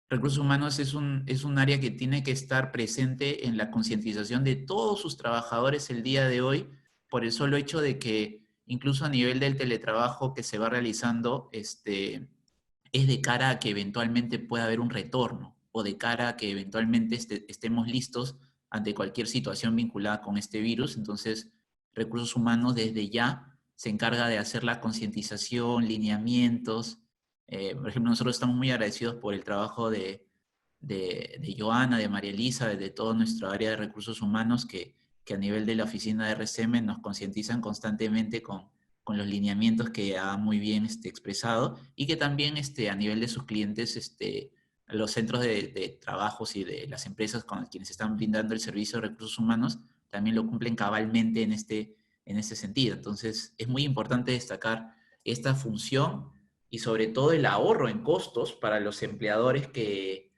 recursos humanos es un área que tiene que estar presente en la concientización de todos sus trabajadores el día de hoy, por el solo hecho de que incluso a nivel del teletrabajo que se va realizando, es de cara a que eventualmente pueda haber un retorno o de cara a que eventualmente estemos listos ante cualquier situación vinculada con este virus. Entonces, recursos humanos desde ya se encarga de hacer la concientización, lineamientos. Por ejemplo, nosotros estamos muy agradecidos por el trabajo de Joana, de María Elizabeth, de todo nuestro área de recursos humanos que a nivel de la oficina de RCM nos concientizan constantemente con los lineamientos que ha muy bien expresado, y que también a nivel de sus clientes, los centros de trabajos y de las empresas con quienes están brindando el servicio de recursos humanos también lo cumplen cabalmente en este sentido. Entonces, es muy importante destacar esta función y sobre todo el ahorro en costos para los empleadores que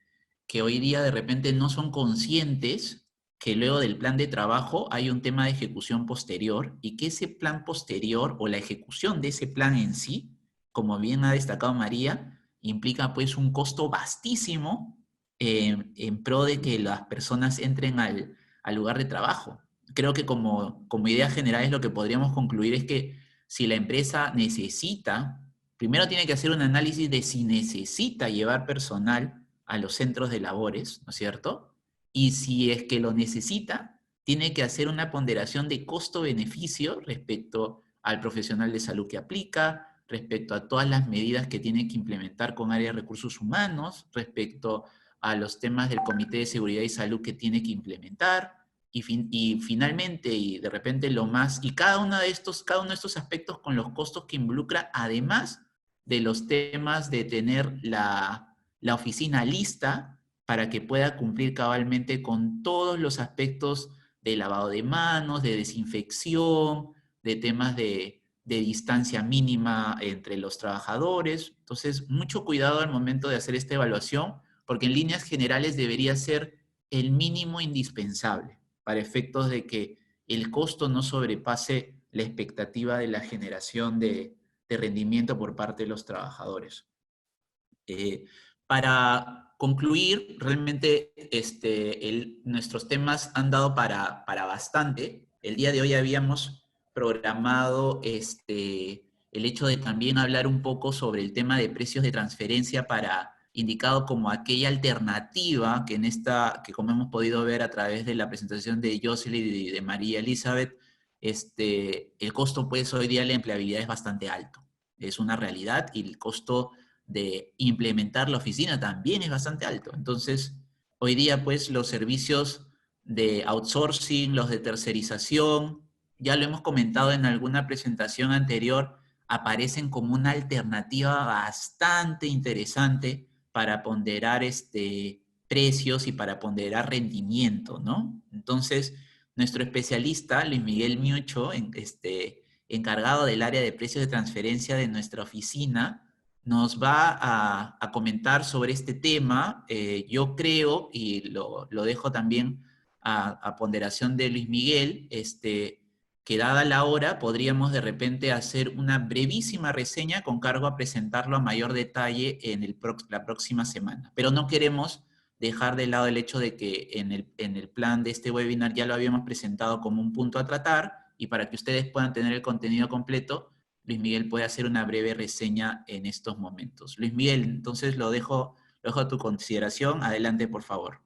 hoy día de repente no son conscientes que luego del plan de trabajo hay un tema de ejecución posterior y que ese plan posterior o la ejecución de ese plan en sí, como bien ha destacado María, implica pues un costo vastísimo en pro de que las personas entren al lugar de trabajo. Creo que como idea general es lo que podríamos concluir es que si la empresa necesita, primero tiene que hacer un análisis de si necesita llevar personal a los centros de labores, ¿no es cierto? Y si es que lo necesita, tiene que hacer una ponderación de costo-beneficio respecto al profesional de salud que aplica, respecto a todas las medidas que tiene que implementar con área de recursos humanos, respecto a los temas del Comité de Seguridad y Salud que tiene que implementar, y finalmente, y de repente y cada uno de estos aspectos con los costos que involucra, además de los temas de tener la oficina lista para que pueda cumplir cabalmente con todos los aspectos de lavado de manos, de desinfección, de temas de distancia mínima entre los trabajadores. Entonces, mucho cuidado al momento de hacer esta evaluación, porque en líneas generales debería ser el mínimo indispensable para efectos de que el costo no sobrepase la expectativa de la generación de rendimiento por parte de los trabajadores. Para concluir, realmente nuestros temas han dado para bastante. El día de hoy habíamos programado el hecho de también hablar un poco sobre el tema de precios de transferencia indicado como aquella alternativa que como hemos podido ver a través de la presentación de Jocelyn y de María Elizabeth, el costo pues hoy día de la empleabilidad es bastante alto. Es una realidad y el costo de implementar la oficina también es bastante alto. Entonces, hoy día pues los servicios de outsourcing, los de tercerización, ya lo hemos comentado en alguna presentación anterior, aparecen como una alternativa bastante interesante para ponderar precios y para ponderar rendimiento, ¿no? Entonces, nuestro especialista, Luis Miguel Miucho, encargado del área de precios de transferencia de nuestra oficina, nos va a comentar sobre este tema. Yo creo, y lo dejo también a ponderación de Luis Miguel, que dada la hora podríamos de repente hacer una brevísima reseña con cargo a presentarlo a mayor detalle en la próxima semana. Pero no queremos dejar de lado el hecho de que en el plan de este webinar ya lo habíamos presentado como un punto a tratar, y para que ustedes puedan tener el contenido completo, Luis Miguel puede hacer una breve reseña en estos momentos. Luis Miguel, entonces lo dejo a tu consideración. Adelante, por favor.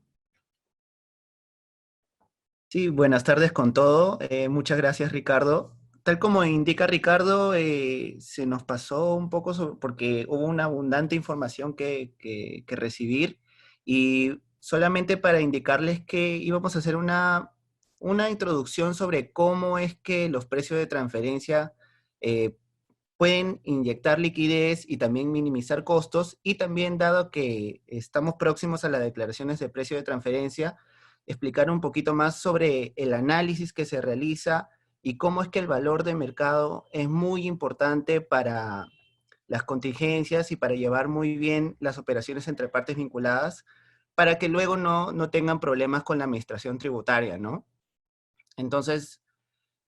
Sí, buenas tardes con todo. Muchas gracias, Ricardo. Tal como indica Ricardo, se nos pasó un poco porque hubo una abundante información que recibir, y solamente para indicarles que íbamos a hacer una introducción sobre cómo es que los precios de transferencia pueden inyectar liquidez y también minimizar costos, y también, dado que estamos próximos a las declaraciones de precio de transferencia, explicar un poquito más sobre el análisis que se realiza y cómo es que el valor de mercado es muy importante para las contingencias y para llevar muy bien las operaciones entre partes vinculadas, para que luego no tengan problemas con la administración tributaria, ¿no? Entonces,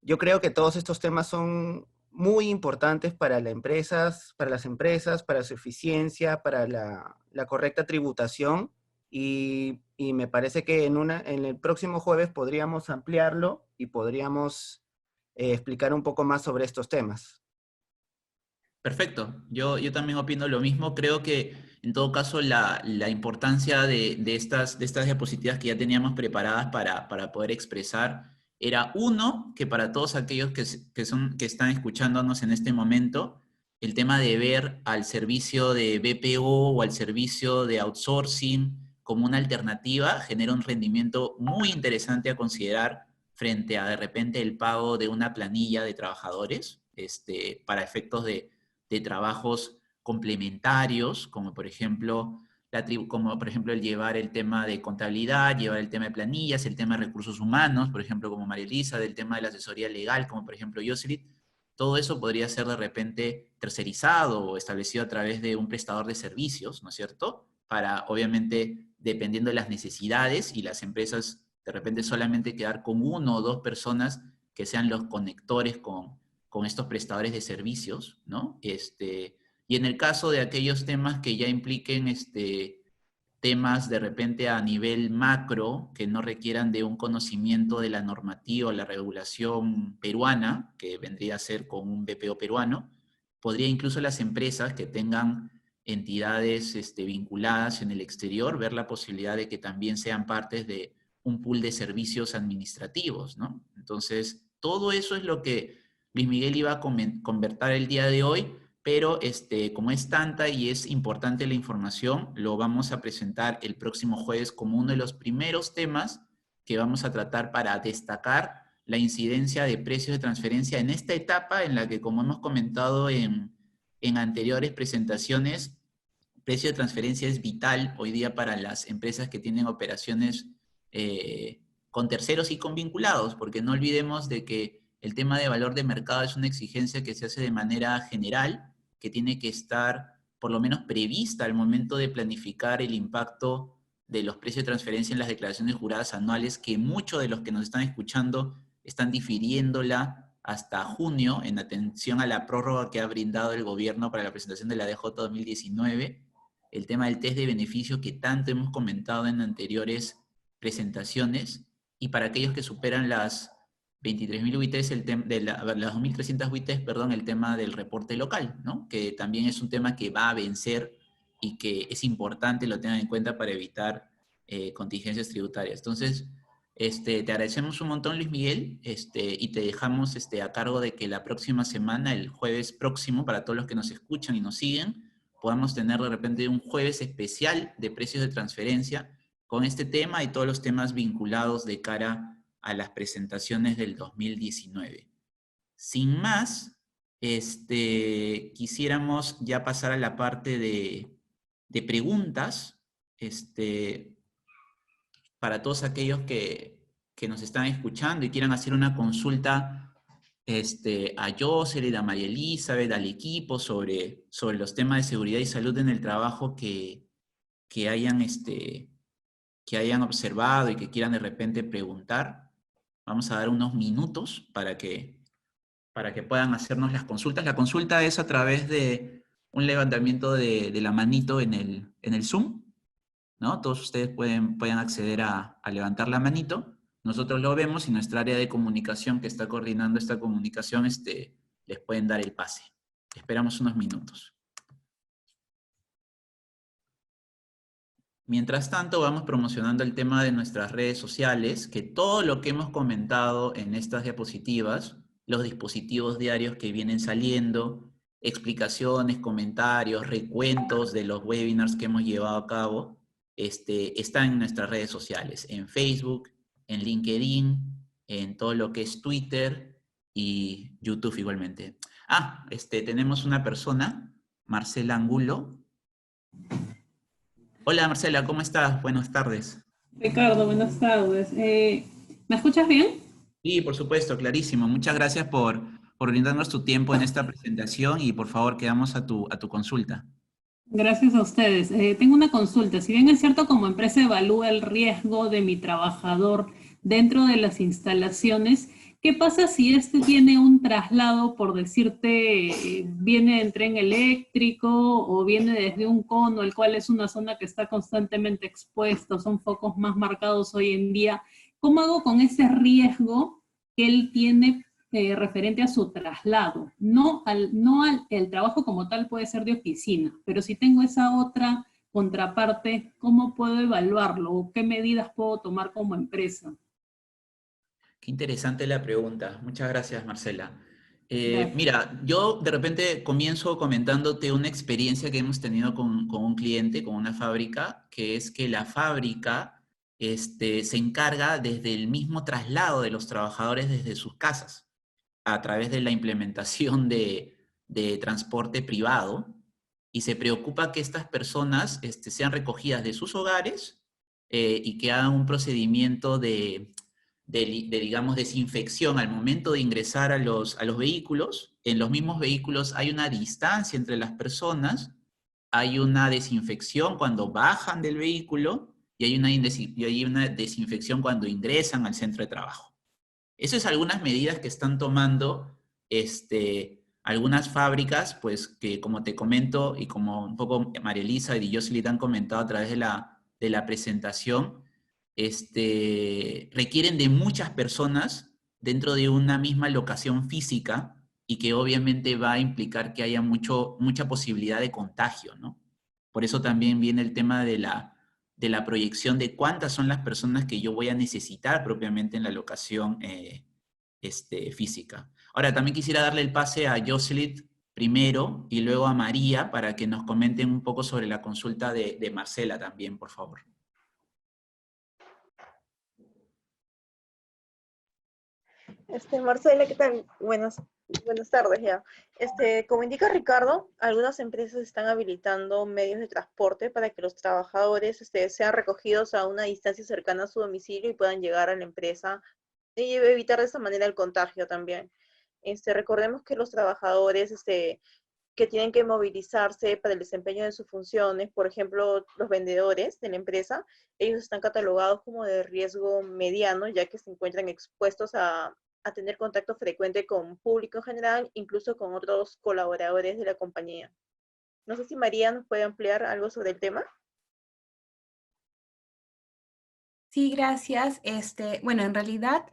yo creo que todos estos temas son muy importantes para las empresas, para su eficiencia, para la correcta tributación, y me parece que en el próximo jueves podríamos ampliarlo y podríamos explicar un poco más sobre estos temas. Perfecto, yo también opino lo mismo. Creo que en todo caso la importancia de estas diapositivas que ya teníamos preparadas para poder expresar era, uno, que para todos aquellos que están escuchándonos en este momento, el tema de ver al servicio de BPO o al servicio de outsourcing como una alternativa genera un rendimiento muy interesante a considerar frente a de repente el pago de una planilla de trabajadores, para efectos de trabajos complementarios, como por ejemplo el llevar el tema de contabilidad, llevar el tema de planillas, el tema de recursos humanos, por ejemplo, como María Elisa, del tema de la asesoría legal, como por ejemplo Jocelyn. Todo eso podría ser de repente tercerizado o establecido a través de un prestador de servicios, ¿no es cierto? Para, obviamente, dependiendo de las necesidades, y las empresas de repente solamente quedar con uno o dos personas que sean los conectores con estos prestadores de servicios, ¿no? Y en el caso de aquellos temas que ya impliquen temas de repente a nivel macro, que no requieran de un conocimiento de la normativa o la regulación peruana, que vendría a ser con un BPO peruano, podría incluso las empresas que tengan entidades vinculadas en el exterior ver la posibilidad de que también sean partes de un pool de servicios administrativos, ¿no? Entonces, todo eso es lo que Luis Miguel iba a conversar el día de hoy, pero como es tanta y es importante la información, lo vamos a presentar el próximo jueves como uno de los primeros temas que vamos a tratar para destacar la incidencia de precios de transferencia en esta etapa en la que, como hemos comentado en anteriores presentaciones, precio de transferencia es vital hoy día para las empresas que tienen operaciones con terceros y con vinculados, porque no olvidemos de que el tema de valor de mercado es una exigencia que se hace de manera general, que tiene que estar por lo menos prevista al momento de planificar el impacto de los precios de transferencia en las declaraciones juradas anuales, que muchos de los que nos están escuchando están difiriéndola hasta junio en atención a la prórroga que ha brindado el gobierno para la presentación de la DJ 2019. el tema del test de beneficio que tanto hemos comentado en anteriores presentaciones, y para aquellos que superan las 23.000 UITs, las 2.300 UITs, perdón, el tema del reporte local, ¿no? Que también es un tema que va a vencer y que es importante lo tengan en cuenta para evitar contingencias tributarias. Entonces, te agradecemos un montón, Luis Miguel, y te dejamos a cargo de que la próxima semana, el jueves próximo, para todos los que nos escuchan y nos siguen, podamos tener de repente un jueves especial de precios de transferencia con este tema y todos los temas vinculados de cara a las presentaciones del 2019. Sin más, quisiéramos ya pasar a la parte de preguntas, para todos aquellos que nos están escuchando y quieran hacer una consulta a Jocelyn, a María Elizabeth, al equipo sobre los temas de seguridad y salud en el trabajo que hayan observado y que quieran de repente preguntar. Vamos a dar unos minutos para que puedan hacernos las consultas. La consulta es a través de un levantamiento de la manito en el Zoom, ¿no? Todos ustedes pueden acceder a levantar la manito. Nosotros lo vemos y nuestra área de comunicación que está coordinando esta comunicación les pueden dar el pase. Esperamos unos minutos. Mientras tanto, vamos promocionando el tema de nuestras redes sociales, que todo lo que hemos comentado en estas diapositivas, los dispositivos diarios que vienen saliendo, explicaciones, comentarios, recuentos de los webinars que hemos llevado a cabo, están en nuestras redes sociales, en Facebook, en LinkedIn, en todo lo que es Twitter y YouTube igualmente. Tenemos una persona, Marcela Angulo. Hola Marcela, ¿cómo estás? Buenas tardes. Ricardo, buenas tardes. ¿Me escuchas bien? Sí, por supuesto, clarísimo. Muchas gracias por brindarnos tu tiempo en esta presentación y por favor quedamos a tu consulta. Gracias a ustedes. Tengo una consulta. Si bien es cierto, como empresa evalúa el riesgo de mi trabajador dentro de las instalaciones, ¿qué pasa si este tiene un traslado, por decirte, viene en tren eléctrico o viene desde un cono, el cual es una zona que está constantemente expuesta, son focos más marcados hoy en día? ¿Cómo hago con ese riesgo que él tiene referente a su traslado? El trabajo como tal puede ser de oficina, pero si tengo esa otra contraparte, ¿cómo puedo evaluarlo? ¿Qué medidas puedo tomar como empresa? Qué interesante la pregunta. Muchas gracias, Marcela. Gracias. Mira, yo de repente comienzo comentándote una experiencia que hemos tenido con un cliente, con una fábrica, que es que la fábrica se encarga desde el mismo traslado de los trabajadores desde sus casas, a través de la implementación de transporte privado, y se preocupa que estas personas sean recogidas de sus hogares y que hagan un procedimiento digamos, desinfección al momento de ingresar a los vehículos. En los mismos vehículos hay una distancia entre las personas, hay una desinfección cuando bajan del vehículo y hay una desinfección cuando ingresan al centro de trabajo. Esas es algunas medidas que están tomando algunas fábricas, pues que como te comento y como un poco María Elisa y Jocelyn te han comentado a través de la presentación, requieren de muchas personas dentro de una misma locación física y que obviamente va a implicar que haya mucha posibilidad de contagio, ¿no? Por eso también viene el tema de la proyección de cuántas son las personas que yo voy a necesitar propiamente en la locación física. Ahora, también quisiera darle el pase a Jocelyn primero y luego a María para que nos comenten un poco sobre la consulta de Marcela también, por favor. Marcela, ¿qué tal? Buenas tardes ya. Como indica Ricardo, algunas empresas están habilitando medios de transporte para que los trabajadores sean recogidos a una distancia cercana a su domicilio y puedan llegar a la empresa y evitar de esta manera el contagio también. Recordemos que los trabajadores que tienen que movilizarse para el desempeño de sus funciones, por ejemplo, los vendedores de la empresa, ellos están catalogados como de riesgo mediano, ya que se encuentran expuestos a tener contacto frecuente con público en general, incluso con otros colaboradores de la compañía. No sé si María nos puede ampliar algo sobre el tema. Sí, gracias. Bueno, en realidad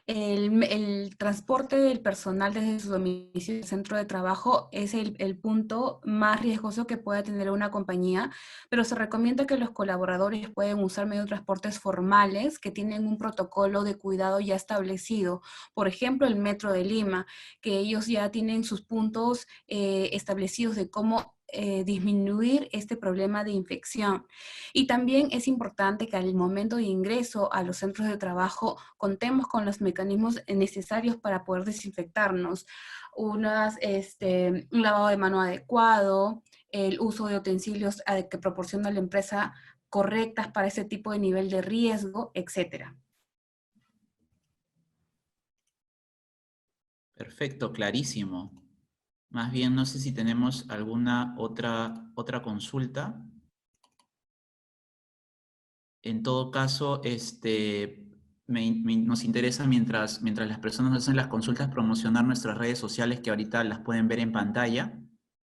el transporte del personal desde su domicilio al centro de trabajo es el punto más riesgoso que pueda tener una compañía, pero se recomienda que los colaboradores pueden usar medios de transportes formales que tienen un protocolo de cuidado ya establecido. Por ejemplo, el Metro de Lima, que ellos ya tienen sus puntos establecidos de cómo disminuir este problema de infección. Y también es importante que al momento de ingreso a los centros de trabajo contemos con los mecanismos necesarios para poder desinfectarnos. Un lavado de mano adecuado, el uso de utensilios que proporciona la empresa correctas para ese tipo de nivel de riesgo, etcétera. Perfecto, clarísimo. Más bien, no sé si tenemos alguna otra consulta. En todo caso, nos interesa mientras las personas hacen las consultas promocionar nuestras redes sociales que ahorita las pueden ver en pantalla.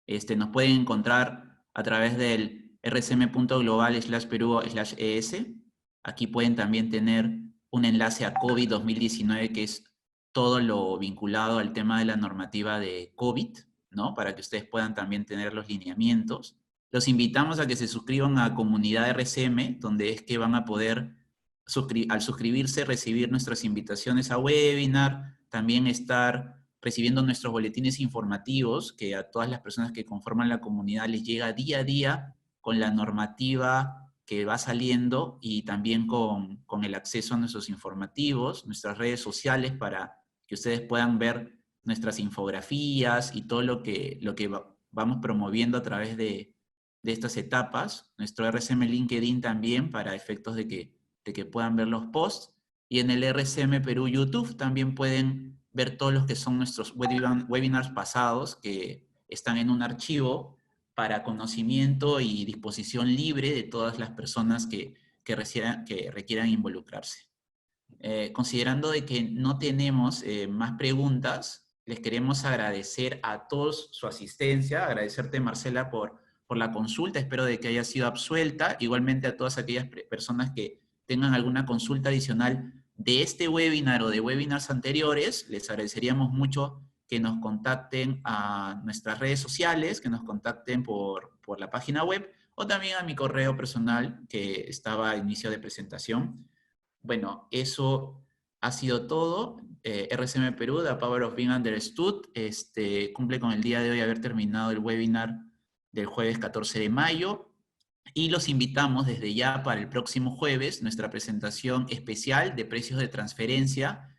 Nos pueden encontrar a través del rcm.global/perú/es. Aquí pueden también tener un enlace a COVID 2019, que es todo lo vinculado al tema de la normativa de COVID, ¿no? Para que ustedes puedan también tener los lineamientos. Los invitamos a que se suscriban a Comunidad RCM, donde es que van a poder, al suscribirse, recibir nuestras invitaciones a webinar, también estar recibiendo nuestros boletines informativos, que a todas las personas que conforman la comunidad les llega día a día con la normativa que va saliendo y también con el acceso a nuestros informativos, nuestras redes sociales para que ustedes puedan ver nuestras infografías y todo lo que vamos promoviendo a través de estas etapas, nuestro RCM LinkedIn también para efectos de que puedan ver los posts, y en el RCM Perú YouTube también pueden ver todos los que son nuestros webinars pasados que están en un archivo para conocimiento y disposición libre de todas las personas que requieran involucrarse. Considerando de que no tenemos más preguntas, les queremos agradecer a todos su asistencia, agradecerte Marcela por la consulta, espero de que haya sido absuelta, igualmente a todas aquellas personas que tengan alguna consulta adicional de este webinar o de webinars anteriores, les agradeceríamos mucho que nos contacten a nuestras redes sociales, que nos contacten por la página web, o también a mi correo personal que estaba a inicio de presentación. Bueno, eso ha sido todo. RCM Perú, The Power of Being Understood, cumple con el día de hoy haber terminado el webinar del jueves 14 de mayo. Y los invitamos desde ya para el próximo jueves, nuestra presentación especial de precios de transferencia,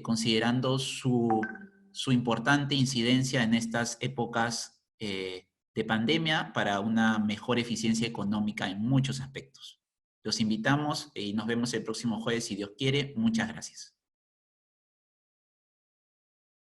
considerando su importante incidencia en estas épocas de pandemia para una mejor eficiencia económica en muchos aspectos. Los invitamos y nos vemos el próximo jueves si Dios quiere. Muchas gracias.